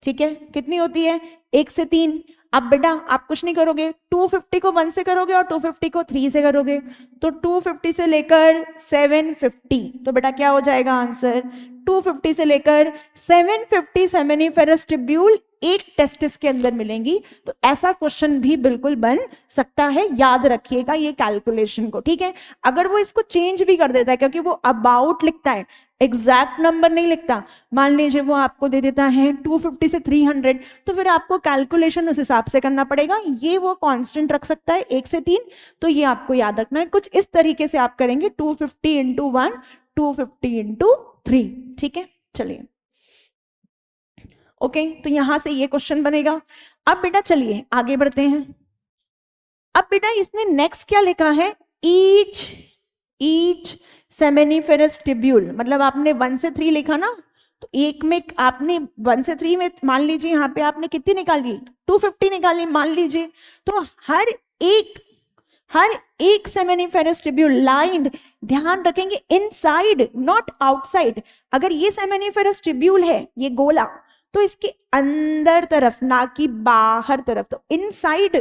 ठीक है, कितनी होती है, 1 से 3। अब बेटा आप कुछ नहीं करोगे, 250 को 1 से करोगे और 250 को 3 से करोगे, तो 250 से लेकर 750, तो बेटा क्या हो जाएगा आंसर, 250 से लेकर 750 सेमिनिफेरस ट्यूब्यूल एक टेस्टिस के अंदर मिलेंगी। तो ऐसा क्वेश्चन भी बिल्कुल बन सकता है, याद रखिएगा ये कैलकुलेशन को। ठीक है, अगर वो इसको चेंज भी कर देता है, क्योंकि वो अबाउट लिखता है, एग्जैक्ट नंबर नहीं लिखता, मान लीजिए वो आपको दे देता है 250 से 300, तो फिर आपको कैलकुलेशन उस हिसाब से करना पड़ेगा। ये वो कांस्टेंट रख सकता है 1 से 3, तो ये आपको याद रखना है। कुछ इस तरीके से आप करेंगे 250 इंटू 1, 250 इंटू 3। ठीक है, चलिए ओके, तो यहां से ये क्वेश्चन बनेगा। अब बेटा चलिए आगे बढ़ते हैं। अब बेटा इसने नेक्स्ट क्या लिखा है, ईच सेमिनिफेरस ट्यूब्यूल, मतलब आपने 1 से 3 लिखा ना, तो एक में आपने 1 से 3 में मान लीजिए यहाँ पे आपने कितनी निकाली, 250 निकाली मान लीजिए, तो हर एक सेमिनिफेरस ट्यूब्यूल लाइंड, ध्यान रखेंगे इनसाइड नॉट आउटसाइड। अगर ये सेमिनिफेरस ट्यूब्यूल है ये गोला, तो इसके अंदर तरफ ना कि बाहर तरफ, तो inside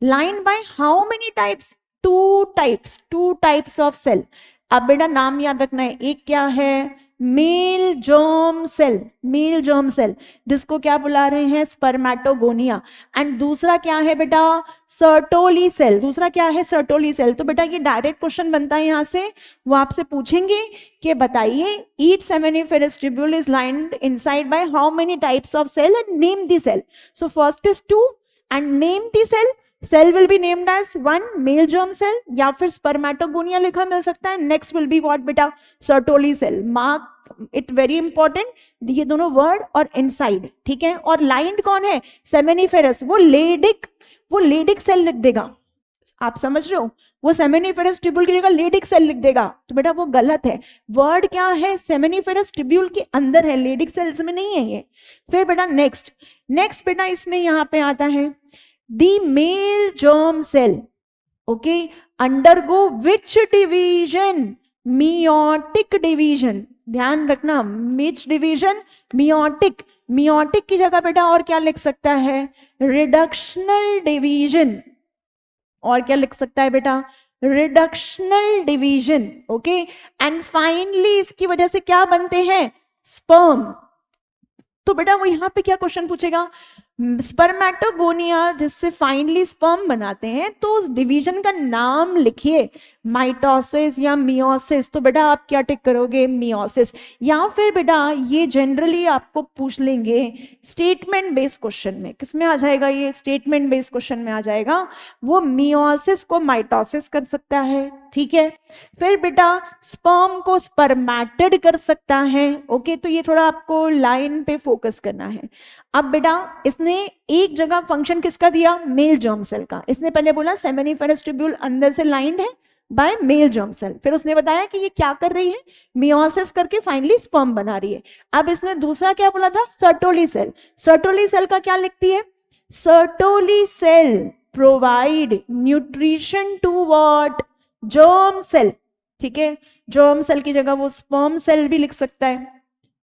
lined by how many types, 2 types of cell. अब बेटा नाम याद रखना है, एक क्या है male germ cell, male germ cell जिसको क्या बुला रहे हैं स्पर्मेटोगोनिया, एंड दूसरा क्या है बेटा सर्टोली सेल, दूसरा क्या है सर्टोली सेल। तो बेटा ये डायरेक्ट क्वेश्चन बनता है यहाँ से, वो आपसे पूछेंगे कि बताइए each seminiferous tubule is lined inside by how many types of cell and name the cell. So first is 2 and name the cell, cell will be named as one male germ cell या फिर spermatogonia लिखा मिल सकता है. Next will be what बेटा, Sertoli cell. Mark it very important, ये दोनों word और इनसाइड, ठीक है. और लाइंड कौन है, सेमेनिफेरस, वो लेडिक सेल लिख देगा. आप समझ रहे हो, वो सेमेनिफेरस ट्यूब्यूल की जगह लेडिक सेल लिख देगा, तो बेटा वो गलत है. वर्ड क्या है, सेमेनिफेरस ट्यूब्यूल के अंदर है, लेडिक सेल्स में नहीं है ये. फिर बेटा नेक्स्ट बेटा इसमें यहां पे आता है the male germ cell. Okay, undergo which division, meiotic division. ध्यान रखना, विच डिवीजन, मियोटिक. मियोटिक की जगह बेटा और क्या लिख सकता है, रिडक्शनल डिवीजन. और क्या लिख सकता है बेटा, reductional division. Okay, and finally इसकी वजह से क्या बनते हैं, स्पर्म. तो बेटा वो यहां पे क्या क्वेश्चन पूछेगा, स्पर्मेटोगोनिया जिससे फाइनली स्पर्म बनाते हैं, तो उस डिवीजन का नाम लिखिए, माइटोसिस या मियोसिस. तो बेटा आप क्या टिक करोगे, मियोसिस. या फिर बेटा ये जनरली आपको पूछ लेंगे स्टेटमेंट बेस्ड क्वेश्चन में. किसमें आ जाएगा ये, स्टेटमेंट बेस्ड क्वेश्चन में आ जाएगा. वो मियोसिस को माइटोसिस कर सकता है, ठीक है. फिर बेटा स्पर्म को स्पर्मेटिड कर सकता है. ओके, तो ये थोड़ा आपको लाइन पे फोकस करना है. अब बेटा इसने एक जगह फंक्शन किसका दिया, मेल जर्म सेल का. इसने पहले बोला सेमेनिफेरस ट्यूब्यूल अंदर से लाइंड है बाय मेल जर्म सेल. फिर उसने बताया कि ये क्या कर रही है, मियोसिस करके फाइनली स्पर्म बना रही है. अब इसने दूसरा क्या बोला था, सर्टोली सेल. सर्टोली सेल का क्या लिखती है, Sertoli cell provide nutrition to what, germ cell. ठीक है, जर्म सेल की जगह वो स्पर्म सेल भी लिख सकता है.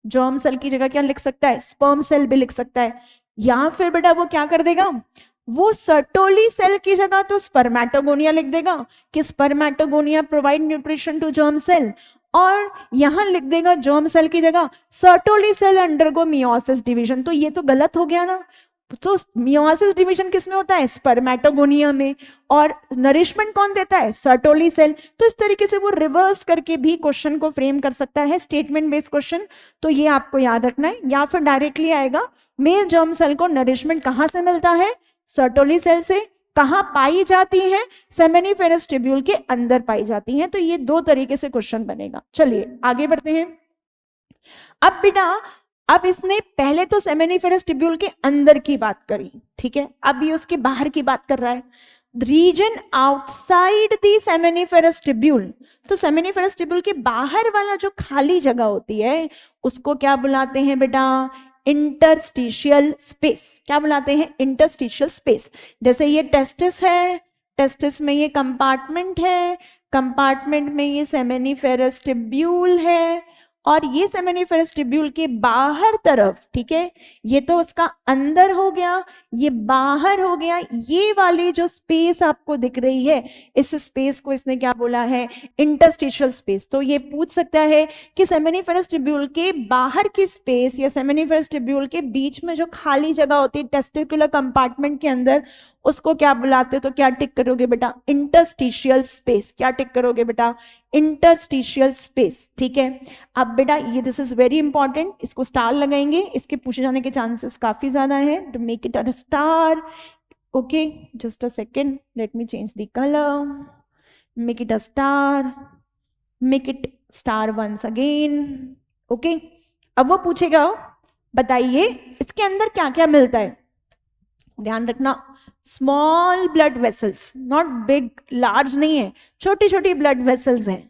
जर्म सेल की जगह क्या लिख सकता है, स्पर्म सेल भी लिख सकता है. या फिर बेटा वो क्या कर देगा, वो सर्टोली सेल की जगह तो स्पर्मेटोगोनिया लिख देगा कि spermatogonia provide nutrition to germ cell, और यहां लिख देगा जर्म सेल की जगह Sertoli cell undergo meiosis division. तो ये तो गलत हो गया ना. तो मियोसिस डिवीजन किसमें होता है, स्पर्मेटोगोनिया में, और नरिशमेंट कौन देता है, सर्टोली सेल. तो इस तरीके से वो रिवर्स करके भी क्वेश्चन को फ्रेम कर सकता है, स्टेटमेंट बेस्ड क्वेश्चन. तो ये आपको याद रखना है. या फिर डायरेक्टली आएगा, मेल जर्म सेल को नरिशमेंट कहां से मिलता है, सर्टोली सेल से. कहां पाई जाती है, सेमेनिफेरस ट्यूब्यूल के अंदर पाई जाती है. तो ये दो तरीके से क्वेश्चन बनेगा. चलिए आगे बढ़ते हैं. अब बेटा अब इसने पहले तो सेमेनिफेरस ट्यूब्यूल के अंदर की बात करी, ठीक है. अब ये उसके बाहर की बात कर रहा है, reason outside the seminiferous tubule. तो सेमेनिफेरस ट्यूब्यूल के बाहर वाला जो खाली जगह होती है उसको क्या बुलाते हैं बेटा, इंटरस्टिशियल स्पेस. क्या बुलाते हैं, इंटरस्टिशियल स्पेस. जैसे ये टेस्टिस है, टेस्टिस में ये कंपार्टमेंट है, कंपार्टमेंट में ये सेमेनिफेरस ट्यूब्यूल है, और ये सेमेनिफेरस ट्यूब्यूल के बाहर तरफ, ठीक है, ये तो उसका अंदर हो गया, ये बाहर हो गया. ये वाली जो स्पेस आपको दिख रही है, इस स्पेस को इसने क्या बोला है, इंटरस्टिशियल स्पेस. तो ये पूछ सकता है कि सेमेनिफेरस ट्यूब्यूल के बाहर की स्पेस या सेमेनिफेरस ट्यूब्यूल के बीच में जो खाली जगह होती है टेस्टिकुलर कंपार्टमेंट के अंदर, उसको क्या बुलाते. तो क्या टिक करोगे बेटा, इंटरस्टिशियल स्पेस. क्या टिक करोगे बेटा, इंटरस्टिशियल स्पेस. ठीक है. अब बेटा ये दिस इज वेरी इंपॉर्टेंट, इसको स्टार लगाएंगे, इसके पूछे जाने के चांसेस काफी ज्यादा है. To make it a star, okay, just a second, let me change the colour, make it a star, make it star once again. Okay, अब वो पूछेगा बताइए इसके अंदर क्या क्या मिलता है. ध्यान रखना, small blood vessels, not big, large नहीं है, छोटी छोटी ब्लड वेसल्स हैं.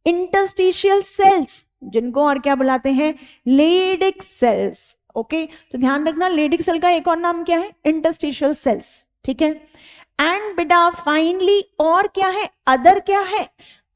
इंटरस्टिशियल सेल्स, जिनको और क्या बुलाते हैं, लेडिक सेल्स. ओके, तो ध्यान रखना लेडिक सेल का एक और नाम क्या है, इंटरस्टिशियल सेल्स. ठीक है. एंड बेटा फाइनली और क्या है, अदर क्या है,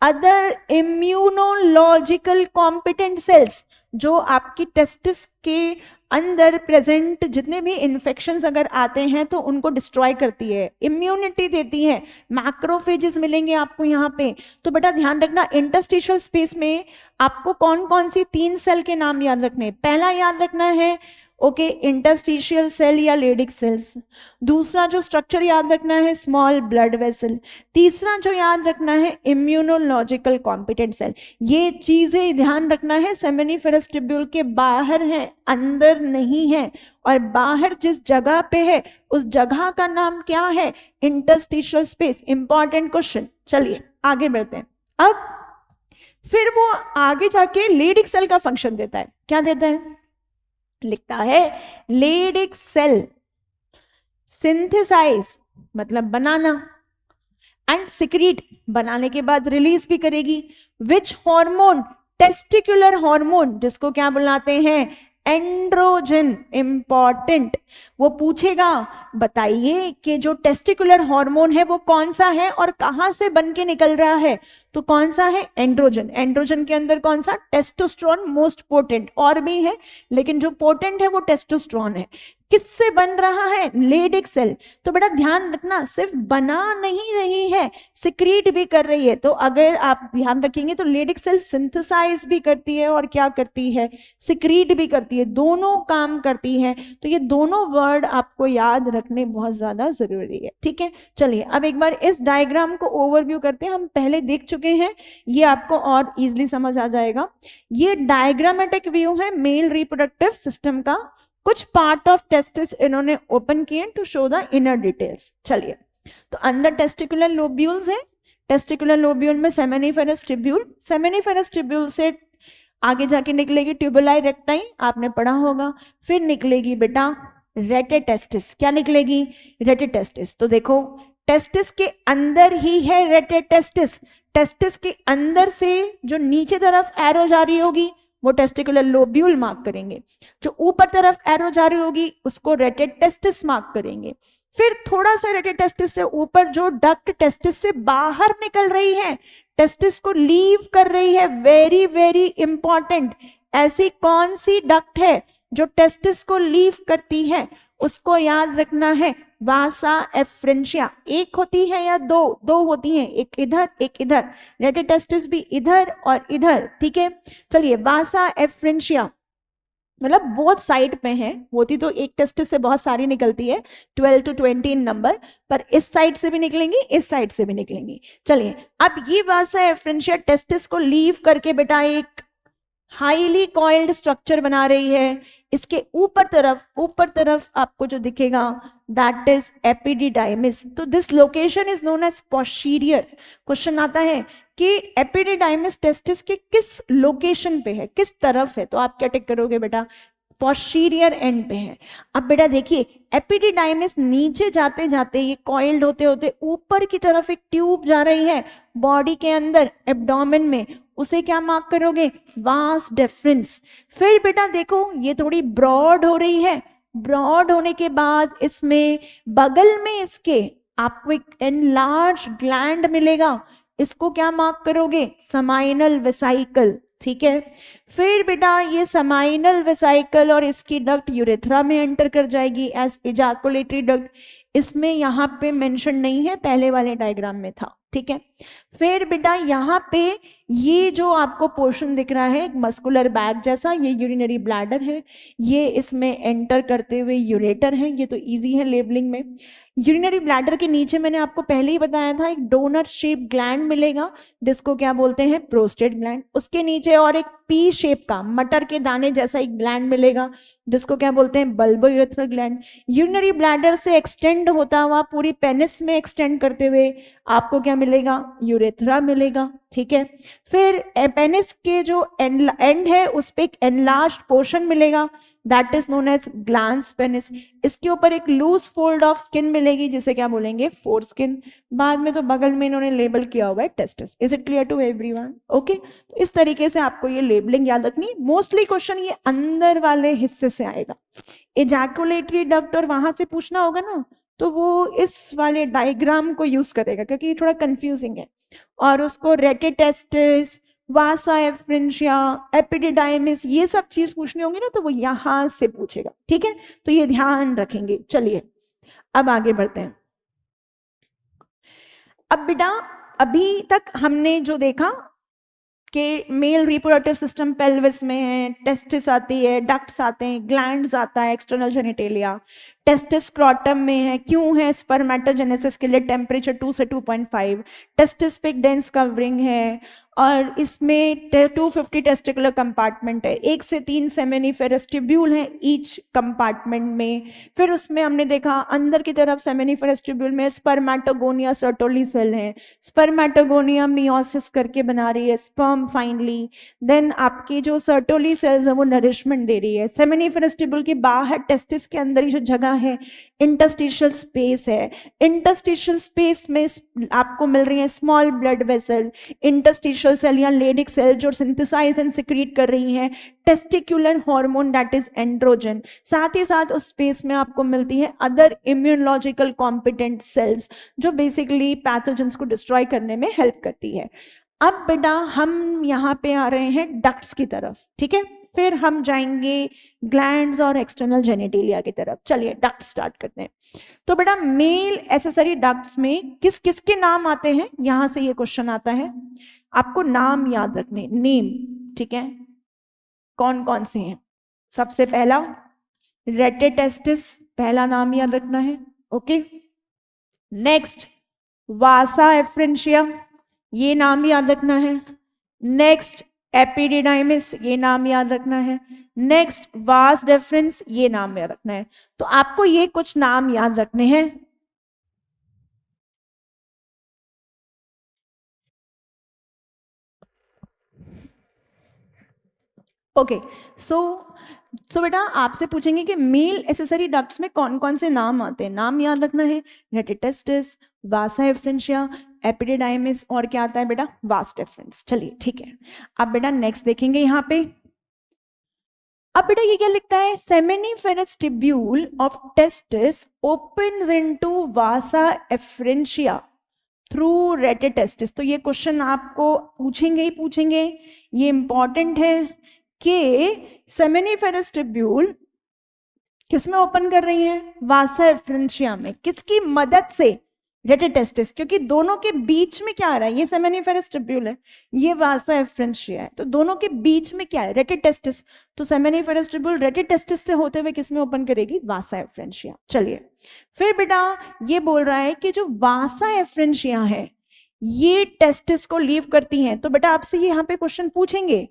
अदर इम्यूनोलॉजिकल कॉम्पिटेंट सेल्स, जो आपकी टेस्टिस के अंदर प्रेजेंट जितने भी इन्फेक्शंस अगर आते हैं तो उनको डिस्ट्रॉय करती है, इम्यूनिटी देती है. मैक्रोफेजेस मिलेंगे आपको यहाँ पे. तो बेटा ध्यान रखना इंटरस्टिशियल स्पेस में आपको कौन कौन सी 3 सेल के नाम याद रखने. पहला याद रखना है ओके, इंटरस्टिशियल सेल या लेडिक सेल्स। दूसरा जो स्ट्रक्चर याद रखना है, स्मॉल ब्लड वेसल। तीसरा जो याद रखना है, इम्यूनोलॉजिकल कॉम्पिटेंट सेल। ये चीजें ध्यान रखना है, सेमिनिफेरस ट्यूब्यूल के बाहर है, अंदर नहीं है। और बाहर जिस जगह पे है उस जगह का नाम क्या है, इंटरस्टिशियल स्पेस। Important question. चलिए आगे बढ़ते हैं। अब फिर वो आगे जाके लेडिक सेल का फंक्शन देता है। क्या देता है? लिखता है लेडिक सेल सिंथेसाइज मतलब बनाना, एंड सिक्रीट बनाने के बाद रिलीज भी करेगी। Which hormone? टेस्टिकुलर हार्मोन, जिसको क्या बुलाते हैं, एंड्रोजन। इंपॉर्टेंट, वो पूछेगा बताइए कि जो टेस्टिकुलर हार्मोन है वो कौन सा है और कहां से बन के निकल रहा है, तो कौन सा है, एंड्रोजन। एंड्रोजन के अंदर कौन सा, टेस्टोस्टेरोन मोस्ट पोटेंट, और भी है लेकिन जो पोटेंट है वो टेस्टोस्टेरोन है। किससे बन रहा है, लेडिक सेल। तो बेटा ध्यान रखना, सिर्फ बना नहीं रही है, सिक्रीट भी कर रही है। तो अगर आप ध्यान रखेंगे तो लेडिक सेल सिंथेसाइज भी करती है और क्या करती है, सिक्रीट भी करती है, दोनों काम करती है। तो ये दोनों वर्ड आपको याद रखने बहुत ज्यादा जरूरी है, ठीक है। चलिए अब एक बार इस डायग्राम को ओवरव्यू करते हैं। हम पहले देख चुके हैं, ये आपको और इजीली समझ आ जाएगा। ये डायग्रामेटिक व्यू है मेल रिप्रोडक्टिव सिस्टम का। कुछ पार्ट ऑफ टेस्टिस इन्होंने ओपन किए to show the inner details. चलिए, तो अंदर टेस्टिकुलर लोब्यूल्स है। टेस्टिकुलर लोब्यूल में सेमिनिफेरस ट्यूब्यूल, सेमिनिफेरस ट्यूब्यूल से आगे जाके निकलेगी ट्यूबुलाई रेक्टाई, आपने पढ़ा होगा। फिर निकलेगी बेटा रेटेटेस्टिस। क्या निकलेगी, रेटेटेस्टिस। तो देखो टेस्टिस के अंदर ही है रेटेटेस्टिस। टेस्टिस के अंदर से जो नीचे तरफ एरो जा रही होगी वो टेस्टिकुलर लोब्यूल मार्क करेंगे, जो ऊपर तरफ एरो जा रही होगी उसको रेटेटेस्टिस मार्क करेंगे। फिर थोड़ा सा रेटेटेस्टिस से ऊपर जो डक्ट टेस्टिस से बाहर निकल रही है, टेस्टिस को लीव कर रही है, वेरी वेरी इंपॉर्टेंट। ऐसी कौन सी डक्ट है जो टेस्टिस को लीव करती है, उसको याद रखना है, वासा एफ्रेंशिया। एक होती है या दो, दो होती हैं, एक इधर एक इधर, रेटेटेस्टिस भी इधर और इधर, ठीक है। चलिए वासा एफ्रेंशिया मतलब बहुत साइड पे है, होती तो एक टेस्टिस से बहुत सारी निकलती है, 12 to 20 इन नंबर, पर इस साइड से भी निकलेंगी, इस साइड से भी निकलेंगी। चलिए अब ये वासा एफ्रेंशिया टेस्टिस को लीव करके बेटा एक हाईली कॉइल्ड स्ट्रक्चर बना रही है। इसके ऊपर तरफ आपको जो दिखेगा दैट इज एपिडिडाइमिस। तो this location is known as posterior. Question आता है कि एपिडिडाइमिस टेस्टिस के किस लोकेशन पे है, किस तरफ है, तो आप क्या टिक करोगे बेटा, पोस्टीरियर एंड पे है। अब बेटा देखिए एपिडिडाइमिस नीचे जाते जाते ये कॉइल्ड होते होते ऊपर की तरफ एक ट्यूब जा रही है बॉडी के अंदर, एब्डोमेन में, उसे क्या मार्क करोगे, वास डेफरेंस। फिर बेटा देखो ये थोड़ी ब्रॉड हो रही है, ब्रॉड होने के बाद इसमें बगल में इसके आपको एक एनलार्ज ग्लैंड मिलेगा, इसको क्या मार्क करोगे, समाइनल वेसाइकल, ठीक है। फिर बेटा ये समाइनल वेसाइकल और इसकी डक्ट यूरेथ्रा में एंटर कर जाएगी एज इजैकुलेटरी डक्ट। इसमें यहाँ पे मेंशन नहीं है, पहले वाले डायग्राम में था, ठीक है। फिर बेटा यहाँ पे ये जो आपको पोर्शन दिख रहा है एक मस्कुलर बैग जैसा, ये यूरिनरी ब्लैडर है, ये इसमें एंटर करते हुए यूरेटर है, ये तो इजी है लेबलिंग में। यूरिनरी ब्लैडर के नीचे मैंने आपको पहले ही बताया था एक डोनर शेप ग्लैंड मिलेगा जिसको क्या बोलते हैं, प्रोस्टेट ग्लैंड। उसके नीचे और एक पी शेप का मटर के दाने जैसा एक ग्लैंड मिलेगा जिसको क्या बोलते हैं, bulbo urethral gland. Urinary bladder से एक्सटेंड होता हुआ पूरी पेनिस में एक्सटेंड करते हुए आपको क्या मिलेगा, यूरेथ्रा मिलेगा, ठीक है। फिर पेनिस के जो एंड है उस पे एक एनलार्ज्ड पोर्शन मिलेगा that is known as glans penis. इसके ऊपर एक लूज फोल्ड ऑफ स्किन मिलेगी जिसे क्या बोलेंगे, फोर स्किन। बाद में तो बगल में इन्होंने लेबल किया हुआ है testis. Is it clear to everyone? Okay, तो इस तरीके से आपको ये लेबलिंग याद रखनी। मोस्टली क्वेश्चन ये अंदर वाले हिस्से से आएगा, एजैकुलेटरी डक्ट और वहां से पूछना होगा ना तो वो इस वाले डायग्राम को यूज करेगा क्योंकि ये थोड़ा कंफ्यूजिंग है, और उसको रेटेटेस्टिस, वासा एफ्रेंशिया, एपिडिडाइमिस ये सब चीज पूछनी होंगी ना तो वो यहां से पूछेगा, ठीक है। तो ये ध्यान रखेंगे। चलिए अब आगे बढ़ते हैं। अब बेटा अभी तक हमने जो देखा कि मेल रिप्रोडक्टिव सिस्टम पेल्विस में है, टेस्टिस आती है, डक्ट्स आते हैं, ग्लैंड्स आता है, एक्सटर्नल जेनिटेलिया, टेस्टिस स्क्रॉटम में है, क्यों है, स्पर्मेटोजेनेसिस के लिए टेम्परेचर 2 से 2.5, टेस्टिस पे डेंस कवरिंग है, और इसमें 250 टेस्टिकुलर कंपार्टमेंट है, 1 से 3 सेमिनिफेरस ट्यूब्यूल है ईच कंपार्टमेंट में। फिर उसमें हमने देखा अंदर की तरफ सेमिनिफेरस ट्यूब्यूल में स्पर्मेटोगोनिया सर्टोली सेल है, स्पर्मेटोगोनिया मियोसिस करके बना रही है स्पर्म फाइनली, देन आपकी जो सर्टोली सेल्स है वो नरिशमेंट दे रही है। सेमिनिफेरस ट्यूब्यूल के बाहर टेस्टिस के अंदर ही जो जगह है इंटरस्टिशियल स्पेस है, इंटरस्टिशियल स्पेस में आपको मिल रही है small blood vessel, interstitial cell या लेडिक सेल जो सिंथेसाइज एंड सिक्रीट कर रही हैं testicular hormone that is androgen. साथ ही साथ उस स्पेस में आपको मिलती है अदर इम्यूनोलॉजिकल कॉम्पिटेंट सेल्स जो बेसिकली पैथोजेंस को डिस्ट्रॉय करने में हेल्प करती है। अब बेटा हम यहाँ पे आ रहे हैं डक्ट्स की तरफ, ठीक है, फिर हम जाएंगे ग्लैंड्स और एक्सटर्नल जेनिटेलिया की तरफ। चलिए डक्ट स्टार्ट करते हैं। तो बेटा मेल एसेसरी डक्ट्स में किस किस के नाम आते हैं, यहां से ये क्वेश्चन आता है, आपको नाम याद रखने, नेम, ठीक है, कौन कौन से हैं। सबसे पहला रेटेटेस्टिस, पहला नाम याद रखना है, ओके। नेक्स्ट वासा एफ्रेंशिया, ये नाम याद रखना है। नेक्स्ट एपिडिडाइमिस, ये नाम याद रखना है। नेक्स्ट वास डेफरेंस, ये नाम याद रखना है। तो आपको ये कुछ नाम याद रखने हैं। ओके, सो बेटा आपसे पूछेंगे कि मेल एसेसरी डक्ट्स में कौन कौन से नाम आते हैं, नाम याद रखना है। रेटेटेस्टिस, वासा एफ्रेंशिया, एपिडिडाइमिस, और क्या आता है बेटा, वास डेफरेंस। चलिए ठीक है, अब बेटा नेक्स्ट देखेंगे यहाँ पे। अब बेटा ये क्या लिखता है, seminiferous tubule of testis opens into vasa efferentia through rete testis. तो ये क्वेश्चन आपको पूछेंगे ही पूछेंगे, ये इंपॉर्टेंट है कि सेमिनिफेरस ट्यूब्यूल किसमें ओपन कर रही है, वासा एफ्रेंशिया में, किसकी मदद से, रेटेटेस्टिस, क्योंकि दोनों के बीच में क्या आ रहा है, ये सेमिनिफेरस ट्यूब्यूल है, ये वासा एफ्रेंशिया है, तो दोनों के बीच में क्या है, रेटेटेस्टिस। तो सेमिनिफेरस ट्यूब्यूल रेटेटेस्टिस से होते हुए किसमें ओपन करेगी, वासा एफ्रेंशिया। चलिए फिर बेटा ये बोल रहा है कि जो वासा एफ्रेंशिया है ये टेस्टिस को लीव करती हैं। तो बेटा आपसे ये यहाँ पे क्वेश्चन पूछेंगे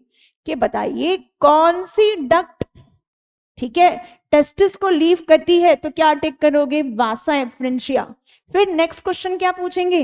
कि बताइए कौन सी डक्ट, ठीक है, टेस्टिस को लीव करती है, तो क्या टिक करोगे, वासा एफ्रेंशिया। फिर नेक्स्ट क्वेश्चन क्या पूछेंगे,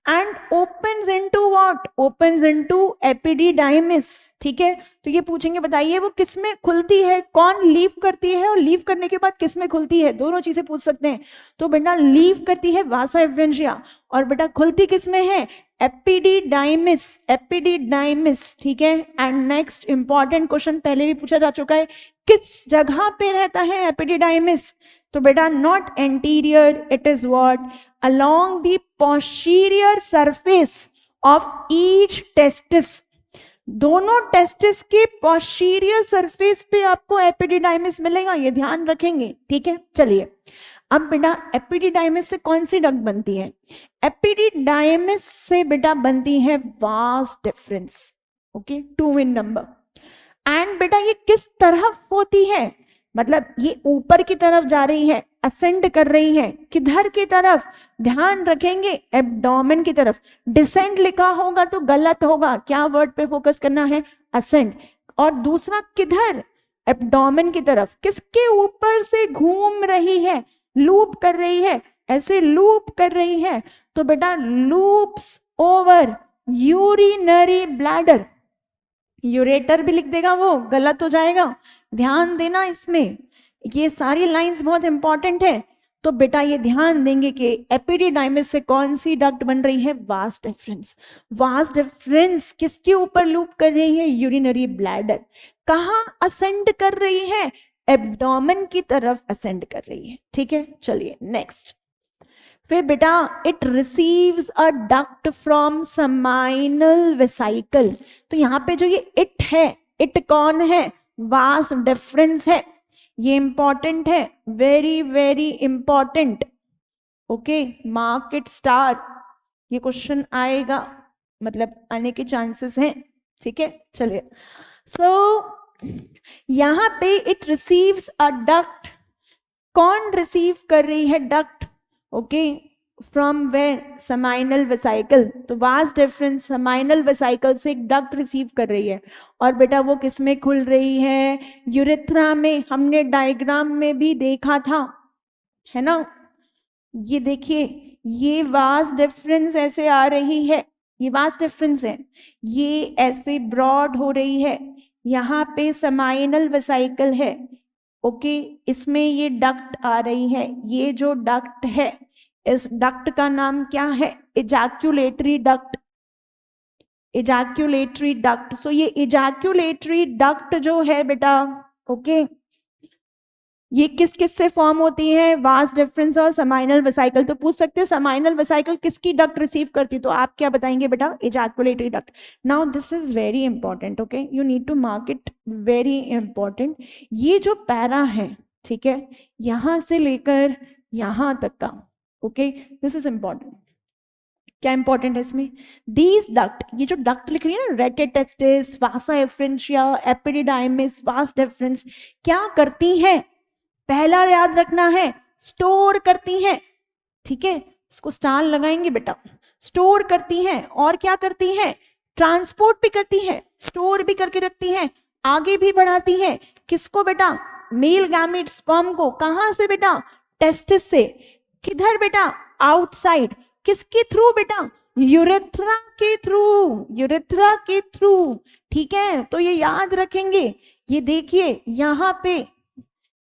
and opens into what, opens into epididymis, ठीक है, तो ये पूछेंगे बताइए वो किसमें खुलती है, कौन लीव करती है, और लीव करने के बाद किसमें खुलती है, दोनों चीजें पूछ सकते हैं। तो बेटा लीव करती है वासा एफ्रेंशिया, और बेटा खुलती किसमें है, एपिडिडाइमिस, एपिडिडाइमिस, ठीक है। एंड नेक्स्ट इंपॉर्टेंट क्वेश्चन पहले भी पूछा जा चुका है, किस जगह पे रहता है एपिडिडाइमिस, तो बेटा not anterior, it is what, along the posterior surface of each testis. दोनों टेस्टिस के पोस्टीरियर सरफेस पे आपको एपिडिडाइमिस मिलेगा, ये ध्यान रखेंगे, ठीक है। चलिए अब बेटा एपिडिडाइमिस से कौन सी डक्ट बनती है, एपिडिडाइमिस से बेटा बनती है vas deferens, okay, 2 in number. And बेटा ये किस तरफ होती है, मतलब ये ऊपर की तरफ जा रही है, असेंड कर रही है, किधर की तरफ, ध्यान रखेंगे एब्डोमेन की तरफ। डिसेंड लिखा होगा तो गलत होगा, क्या वर्ड पे फोकस करना है, असेंड। और दूसरा किधर, एब्डोमेन की तरफ, किसके ऊपर से घूम रही है, लूप कर रही है, ऐसे लूप कर रही है, तो बेटा loops over urinary bladder. Ureter भी लिख देगा वो, गलत हो जाएगा, ध्यान देना इसमें, ये सारी लाइंस बहुत इंपॉर्टेंट है। तो बेटा ये ध्यान देंगे कि एपिडिडाइमिस से कौन सी डक्ट बन रही है, वास डेफरेंस। वास डेफरेंस किसके ऊपर लूप कर रही है, यूरिनरी ब्लैडर। कहाँ असेंड कर रही है, एब्डोमेन की तरफ असेंड कर रही है, ठीक है। चलिए नेक्स्ट, फिर बेटा it receives a duct from seminal vesicle. तो यहाँ पे जो ये इट है, इट कौन है, वास डेफरेंस है, ये इंपॉर्टेंट है, very very important, okay, mark it star, ये क्वेश्चन आएगा, मतलब आने के चांसेस हैं, ठीक है, चलिए। सो यहाँ पे इट रिसीव्स अ डक्ट, कौन रिसीव कर रही है duct, okay, from where, seminal vesicle. तो वास्ट डिफरेंस सेमाइनल वेसाइकल से एक डक्ट रिसीव कर रही है, और बेटा वो किस में खुल रही है, यूरेथ्रा में। हमने डायग्राम में भी देखा था, है ना, ये देखिए, ये वास्ट डिफरेंस ऐसे आ रही है, ये वास्ट डिफरेंस है, ये ऐसे ब्रॉड हो रही है, यहाँ पे सेमाइनल वेसाइकल है, ओके, इसमें ये डक्ट आ रही है। ये जो डक्ट है, इस डक्ट का नाम क्या है, इजैक्यूलेटरी डक्ट, इजैक्यूलेटरी डक्ट। सो ये इजैक्यूलेटरी डक्ट जो है बेटा, ओके, ये किस किस से फॉर्म होती है, वास्ट डिफरेंस और सेमाइनल वेसाइकल। तो पूछ सकते हैं सेमाइनल वेसाइकल किसकी डक्ट रिसीव करती, तो आप क्या बताएंगे बेटा, ejaculatory duct. Now this is very important, okay, you need to mark it, very important. ये जो पैरा है, ठीक है, यहां से लेकर यहां तक का, ओके, दिस इज इंपॉर्टेंट। क्या इंपॉर्टेंट है इसमें, दीज डक्ट, ये जो डक्ट लिख रही है ना, रेटेटेस्टिस, वासा एफ्रेंशिया, एपिडिडाइमिस, वास डिफरेंस, क्या करती है, पहला याद रखना है, स्टोर करती हैं, ठीक है, इसको स्टार लगाएंगे बेटा, स्टोर करती हैं, और क्या करती हैं, ट्रांसपोर्ट भी करती हैं, स्टोर भी करके रखती हैं, आगे भी बढ़ाती हैं, किसको बेटा, मेल गैमेट स्पर्म को, कहां से बेटा, टेस्टिस से, किधर बेटा, आउटसाइड, किसके थ्रू बेटा, यूरेथ्रा के थ्रू, यूरेथ्रा के थ्रू, ठीक है, तो ये याद रखेंगे। ये देखिए यहां पे,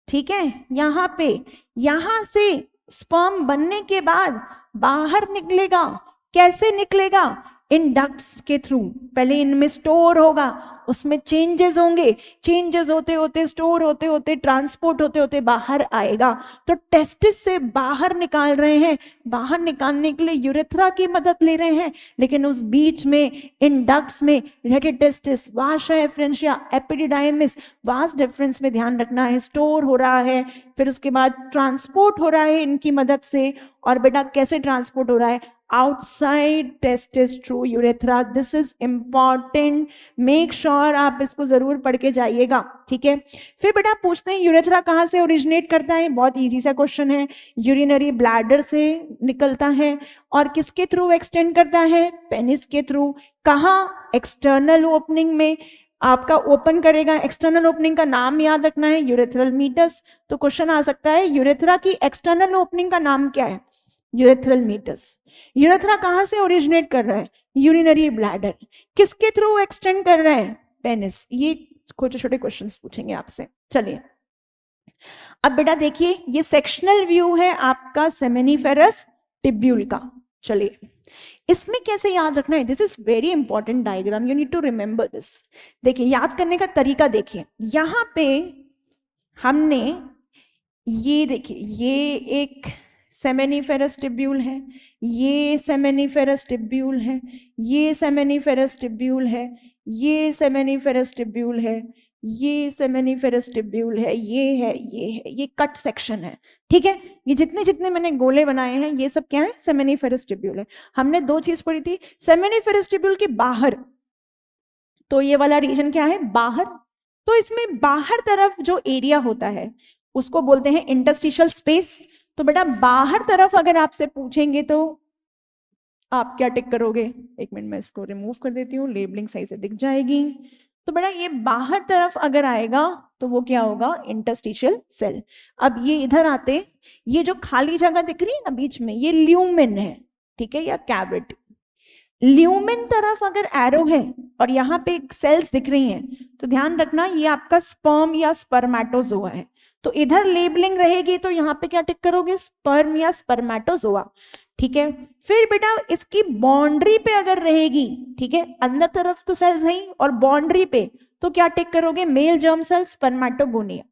ठीक है, यहां से स्पर्म बनने के बाद बाहर निकलेगा, कैसे निकलेगा, इन डक्ट्स के थ्रू, पहले इनमें स्टोर होगा, उसमें चेंजेस होंगे, चेंजेस होते होते, स्टोर होते होते, ट्रांसपोर्ट होते होते बाहर आएगा। तो टेस्टिस से बाहर निकाल रहे हैं, बाहर निकालने के लिए यूरेथ्रा की मदद ले रहे हैं, लेकिन उस बीच में इन डक्ट्स में रेटिटेस्टिस, वासा एफ्रेंशिया, एपिडिडाइमिस, वास डिफरेंस में ध्यान रखना है, स्टोर हो रहा है, फिर उसके बाद ट्रांसपोर्ट हो रहा है इनकी मदद से, और बेटा कैसे ट्रांसपोर्ट हो रहा है, outside testis through urethra. This is important, make sure आप इसको जरूर पढ़ के जाइएगा, ठीक है। फिर बेटा पूछते हैं यूरेथ्रा कहाँ से ओरिजिनेट करता है, बहुत इजी सा क्वेश्चन है, यूरिनरी ब्लैडर से निकलता है, और किसके थ्रू एक्सटेंड करता है, पेनिस के थ्रू, कहाँ, एक्सटर्नल ओपनिंग में आपका ओपन करेगा, एक्सटर्नल ओपनिंग का नाम याद रखना है, यूरेथ्रल मीटस। तो क्वेश्चन आ सकता है यूरेथ्रा की एक्सटर्नल ओपनिंग का नाम क्या है, यूरेथ्रल मीटस। यूरेथ्रा कहां से ओरिजिनेट कर रहा है, यूरिनरी ब्लैडर, किसके थ्रू एक्सटेंड कर रहा है, पेनिस। ये छोटे छोटे क्वेश्चंस पूछेंगे आपसे। चलिए अब बेटा देखिए, ये सेक्शनल व्यू है आपका सेमिनिफेरस टिब्यूल का। चलिए इसमें कैसे याद रखना है, this is very important diagram, you need to remember this. देखिए याद करने का तरीका देखिए, यहां पे हमने ये देखिए, ये एक सेमिनिफेरस टिब्यूल है, ये सेमिनिफेरस टिब्यूल है, ये सेमिनिफेरस टिब्यूल है, ये सेमिनिफेरस टिब्यूल है, ये सेमिनिफेरस टिब्यूल है, ये है, ये है, ये कट सेक्शन है, ठीक है। ये जितने जितने मैंने गोले बनाए हैं ये सब क्या है, सेमिनिफेरस टिब्यूल है। हमने दो चीज पढ़ी थी, सेमिनिफेरस टिब्यूल के बाहर, तो ये वाला रीजन क्या है, बाहर, तो इसमें बाहर तरफ जो एरिया होता है उसको बोलते हैं इंटरस्टिशियल स्पेस। तो बेटा बाहर तरफ अगर आपसे पूछेंगे तो आप क्या टिक करोगे, एक मिनट में इसको रिमूव कर देती हूँ, लेबलिंग सही से दिख जाएगी। तो बेटा ये बाहर तरफ अगर आएगा तो वो क्या होगा, इंटरस्टिशियल सेल। अब ये इधर आते, ये जो खाली जगह दिख रही है ना बीच में, ये ल्यूमेन है, ठीक है, या कैविटी। ल्यूमेन तरफ अगर एरो है और यहाँ पे सेल्स दिख रही हैं, तो ध्यान रखना ये आपका स्पर्म या स्पर्मेटोजोआ है। तो इधर लेबलिंग रहेगी तो यहाँ पे क्या टिक करोगे, स्पर्म या स्पर्मेटोजोआ, ठीक है। फिर बेटा इसकी बाउंड्री पे अगर रहेगी, ठीक है, अंदर तरफ तो सेल्स हैं और बाउंड्री पे, तो क्या टिक करोगे, मेल जर्म सेल, स्पर्मेटोगोनिया।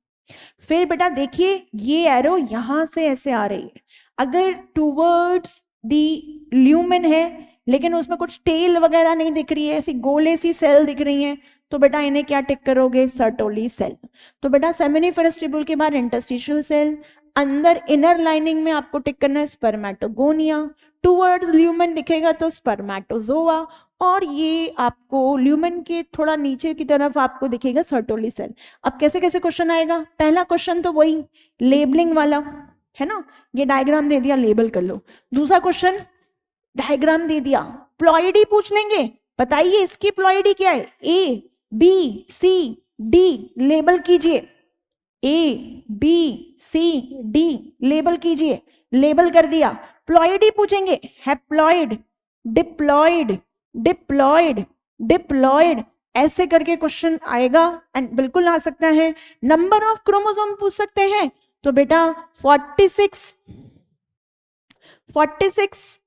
फिर बेटा देखिए ये एरो यहां से ऐसे आ रही है, अगर टूवर्ड्स दी ल्यूमेन है लेकिन उसमें कुछ टेल वगैरह नहीं दिख रही है, ऐसी गोले सी सेल दिख रही हैं, तो बेटा इन्हें क्या टिक करोगे, सर्टोली सेल। तो बेटा सेमिनिफेरस टिब्यूल के बाद इंटरस्टिशियल सेल, अंदर इनर लाइनिंग में आपको टिक करना है स्पर्मेटोगोनिया, टूवर्ड्स ल्यूमेन दिखेगा तो स्पर्मेटोजोआ, और ये आपको ल्यूमेन के थोड़ा नीचे की तरफ आपको दिखेगा सर्टोली सेल। अब कैसे कैसे क्वेश्चन आएगा, पहला क्वेश्चन तो वही लेबलिंग वाला है ना, ये डायग्राम दे दिया, लेबल कर लो। दूसरा क्वेश्चन डायग्राम दे दिया, प्लॉइडी पूछ लेंगे, बताइए इसकी प्लॉइडी क्या है, A B C D, label कीजिए, A B C D label कीजिए, लेबल कर दिया। प्लॉइडी पूछेंगे, हैप्लॉइड, डिप्लॉइड, डिप्लॉइड, डिप्लॉइड, ऐसे करके क्वेश्चन आएगा एंड बिल्कुल आ सकता है। नंबर ऑफ क्रोमोसोम पूछ सकते हैं, तो बेटा 46, 46,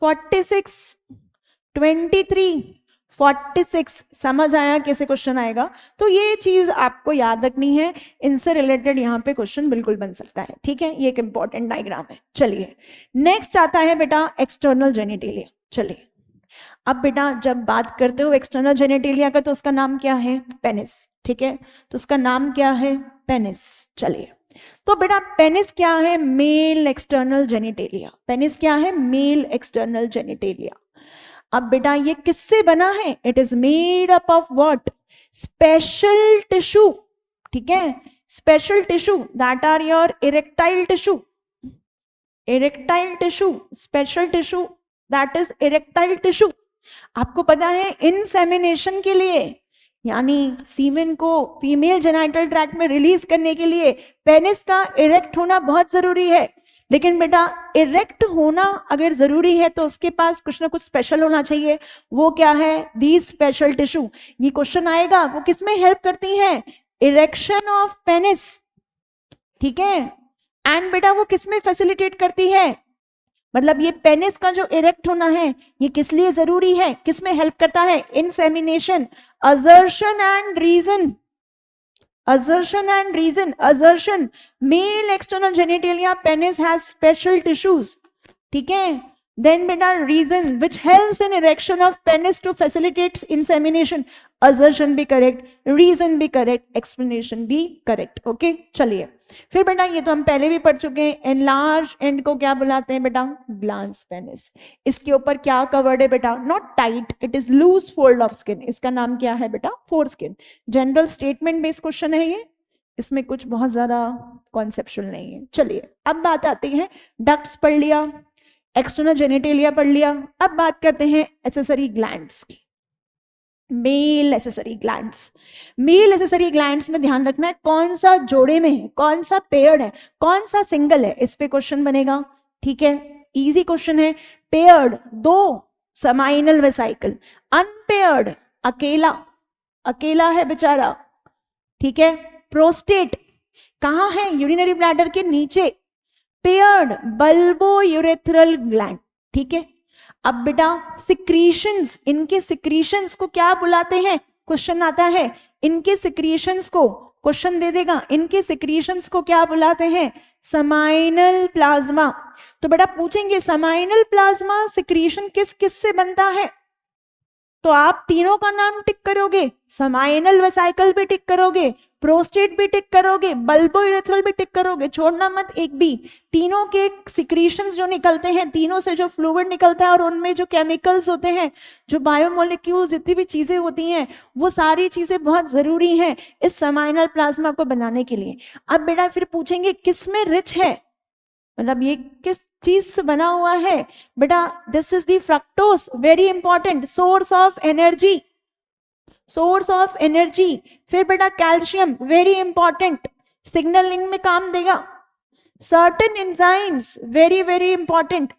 46, 23, 46, समझ आया कैसे क्वेश्चन आएगा। तो ये चीज आपको याद रखनी है, इनसे रिलेटेड यहाँ पे क्वेश्चन बिल्कुल बन सकता है, ठीक है, ये एक इंपॉर्टेंट डायग्राम है। चलिए नेक्स्ट आता है बेटा एक्सटर्नल जेनिटेलिया। चलिए अब बेटा जब बात करते हो एक्सटर्नल जेनिटेलिया का तो उसका नाम क्या है, पेनिस, ठीक है, तो उसका नाम क्या है, पेनिस। चलिए तो बेटा पेनिस क्या है, मेल एक्सटर्नल जेनिटेलिया, पेनिस क्या है, मेल एक्सटर्नल जेनिटेलिया। अब बेटा ये किससे बना है, it is made up of what, special tissue, ठीक है, special tissue that are your erectile tissue, erectile tissue, special tissue that is erectile tissue. आपको पता है इंसेमिनेशन के लिए यानी सीमेन को फीमेल जेनाइटल ट्रैक्ट में रिलीज करने के लिए पेनिस का इरेक्ट होना बहुत जरूरी है। लेकिन बेटा इरेक्ट होना अगर जरूरी है तो उसके पास कुछ ना कुछ स्पेशल होना चाहिए, वो क्या है, दी स्पेशल टिश्यू। ये क्वेश्चन आएगा वो किस में हेल्प करती है, इरेक्शन ऑफ पेनिस, ठीक है, एंड बेटा वो किस में फैसिलिटेट करती है, मतलब ये पेनिस का जो इरेक्ट होना है ये किस लिए जरूरी है, किस में हेल्प करता है, insemination, assertion and reason, assertion and reason, assertion, male external genitalia penis has special tissues, ठीक है, then beta reason which helps in erection of penis to facilitate insemination, assertion भी correct, reason भी correct, explanation भी correct, okay। चलिए फिर बेटा ये तो हम पहले भी पढ़ चुके हैं, enlarged end को क्या बुलाते हैं बेटा, glans penis। इसके ऊपर क्या कवर्ड है बेटा, not tight, it is loose fold of skin, इसका नाम क्या है बेटा, foreskin। General statement based question है ये, इसमें कुछ बहुत ज्यादा कॉन्सेप्चुअल नहीं है। चलिए अब बात आती है, डक्ट्स पढ़ लिया, एक्सटर्नल जेनिटेलिया पढ़ लिया, अब बात करते हैं एक्सेसरी ग्लैंड्स की। Male accessory glands, male accessory glands में ध्यान रखना है कौन सा जोड़े में है, कौन सा पेयर्ड है, कौन सा सिंगल है, इस पे क्वेश्चन बनेगा, ठीक है, इजी क्वेश्चन है। पेयर्ड दो, समाइनल वेसाइकल, अनपेयर्ड अकेला, अकेला है बेचारा, ठीक है, प्रोस्टेट कहाँ है, यूरिनरी ब्लैडर के नीचे, पेयर्ड बल्बो यूरेथ्रल ग्लैंड, ठीक है। अब बेटा सिक्रीशंस, इनके सिक्रीशंस को क्या बुलाते हैं, क्वेश्चन आता है, इनके सिक्रीशंस को क्वेश्चन दे देगा, इनके सिक्रीशंस को क्या बुलाते हैं, समाइनल प्लाज्मा। तो बेटा पूछेंगे समाइनल प्लाज्मा सिक्रीशन किस किस से बनता है, तो आप तीनों का नाम टिक करोगे, समाइनल वेसाइकल भी टिक करोगे, प्रोस्टेट भी टिक करोगे, बल्बो यूरेथ्रल भी टिक करोगे, छोड़ना मत एक भी। तीनों के सिक्रीशंस जो निकलते हैं, तीनों से जो फ्लूइड निकलता है और उनमें जो केमिकल्स होते हैं, जो बायोमोलिक्यूल्स, जितनी भी चीजें होती हैं, वो सारी चीजें बहुत जरूरी हैं इस समाइनल प्लाज्मा को बनाने के लिए। अब बेटा फिर पूछेंगे किस में रिच है, मतलब ये किस चीज से बना हुआ है बेटा, this is the fructose, very important, source of energy, source of energy. फिर बेटा कैल्शियम, वेरी इंपॉर्टेंट, सिग्नलिंग में काम देगा। Certain enzymes, very very important,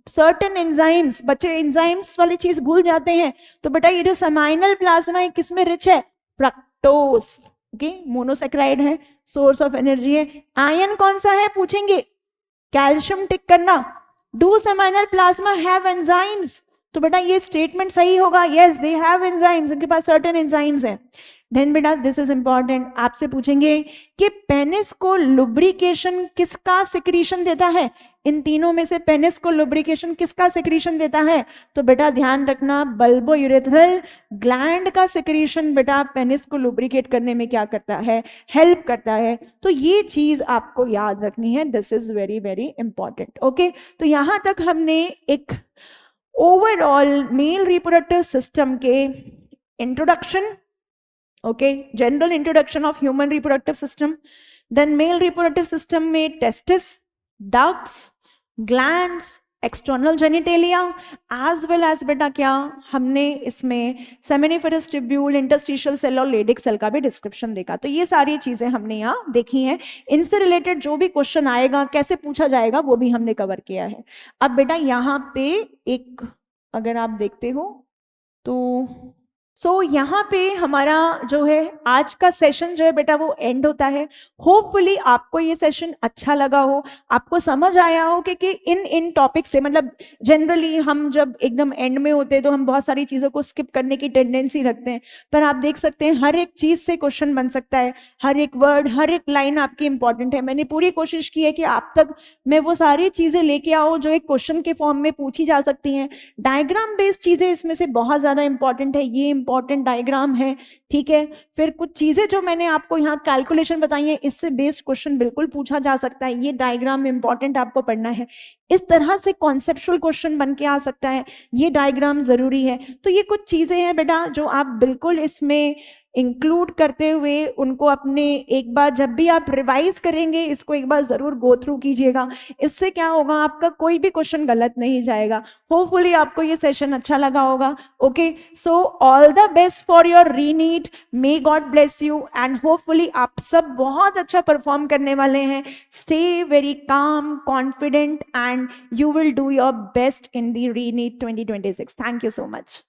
certain enzymes, बच्चे एंजाइम्स वाली चीज भूल जाते हैं, तो बेटा ये जो समाइनल प्लाज्मा है किस में रिच है, फ्रक्टोज, ओके, मोनोसेक्राइड है, सोर्स ऑफ एनर्जी है। आयन कौन सा है पूछेंगे, कैल्शियम टिक करना। Do seminal plasma have enzymes, तो बेटा ये स्टेटमेंट सही होगा, यस दे हैव एंजाइम्स, उनके पास सर्टेन एंजाइम्स हैं। देन बेटा दिस इज इंपॉर्टेंट, आपसे पूछेंगे कि पेनिस को लुब्रिकेशन किसका सिक्रीशन देता है, इन तीनों में से पेनिस को लुब्रिकेशन किसका सिक्रीशन देता है, तो बेटा ध्यान रखना बल्बो यूरेथ्रल ग्लैंड का सिक्रीशन बेटा पेनिस को लुब्रिकेट करने में क्या करता है, हेल्प करता है। तो ये चीज आपको याद रखनी है, this is very very important, okay. तो यहां तक हमने एक ओवरऑल मेल रिप्रोडक्टिव सिस्टम के introduction, okay, general introduction of human reproductive system, then male reproductive system में testis, ducts, glands, external genitalia, as well as बेटा क्या हमने इसमें सेमिनिफेरस ट्यूब्यूल, इंटरस्टिशियल सेल और लेडिक सेल का भी डिस्क्रिप्शन देखा। तो ये सारी चीजें हमने यहाँ देखी हैं। इनसे रिलेटेड जो भी क्वेश्चन आएगा, कैसे पूछा जाएगा, वो भी हमने कवर किया है। अब बेटा यहाँ पे एक अगर आप देखते हो तो यहाँ पे हमारा जो है आज का सेशन जो है बेटा वो एंड होता है। होपफुली आपको ये सेशन अच्छा लगा हो, आपको समझ आया हो कि इन टॉपिक से, मतलब जनरली हम जब एकदम एंड में होते हैं तो हम बहुत सारी चीज़ों को स्किप करने की टेंडेंसी रखते हैं, पर आप देख सकते हैं हर एक चीज़ से क्वेश्चन बन सकता है, हर एक वर्ड, हर एक लाइन आपकी इंपॉर्टेंट है। मैंने पूरी कोशिश की है कि आप तक मैं वो सारी चीज़ें लेके आओ जो एक क्वेश्चन के फॉर्म में पूछी जा सकती हैं। डायग्राम बेस्ड चीज़ें इसमें से बहुत ज़्यादा इंपॉर्टेंट है, ये इंपॉर्टेंट डायग्राम है, ठीक है। फिर कुछ चीजें जो मैंने आपको यहाँ कैलकुलेशन बताई है, इससे बेस्ड क्वेश्चन बिल्कुल पूछा जा सकता है, ये डायग्राम इंपॉर्टेंट आपको पढ़ना है। इस तरह से कॉन्सेप्चुअल क्वेश्चन बन के आ सकता है, ये डायग्राम जरूरी है। तो ये कुछ चीजें हैं बेटा जो आप बिल्कुल इसमें इंक्लूड करते हुए उनको अपने एक बार जब भी आप रिवाइज करेंगे इसको एक बार जरूर गो थ्रू कीजिएगा। इससे क्या होगा, आपका कोई भी क्वेश्चन गलत नहीं जाएगा। होपफुली आपको ये सेशन अच्छा लगा होगा। Okay, so all the best for your रीनीट, may God bless you, and hopefully आप सब बहुत अच्छा परफॉर्म करने वाले हैं। Stay very calm, confident, and you will do your best in the ReNeet 2026. Thank you so much.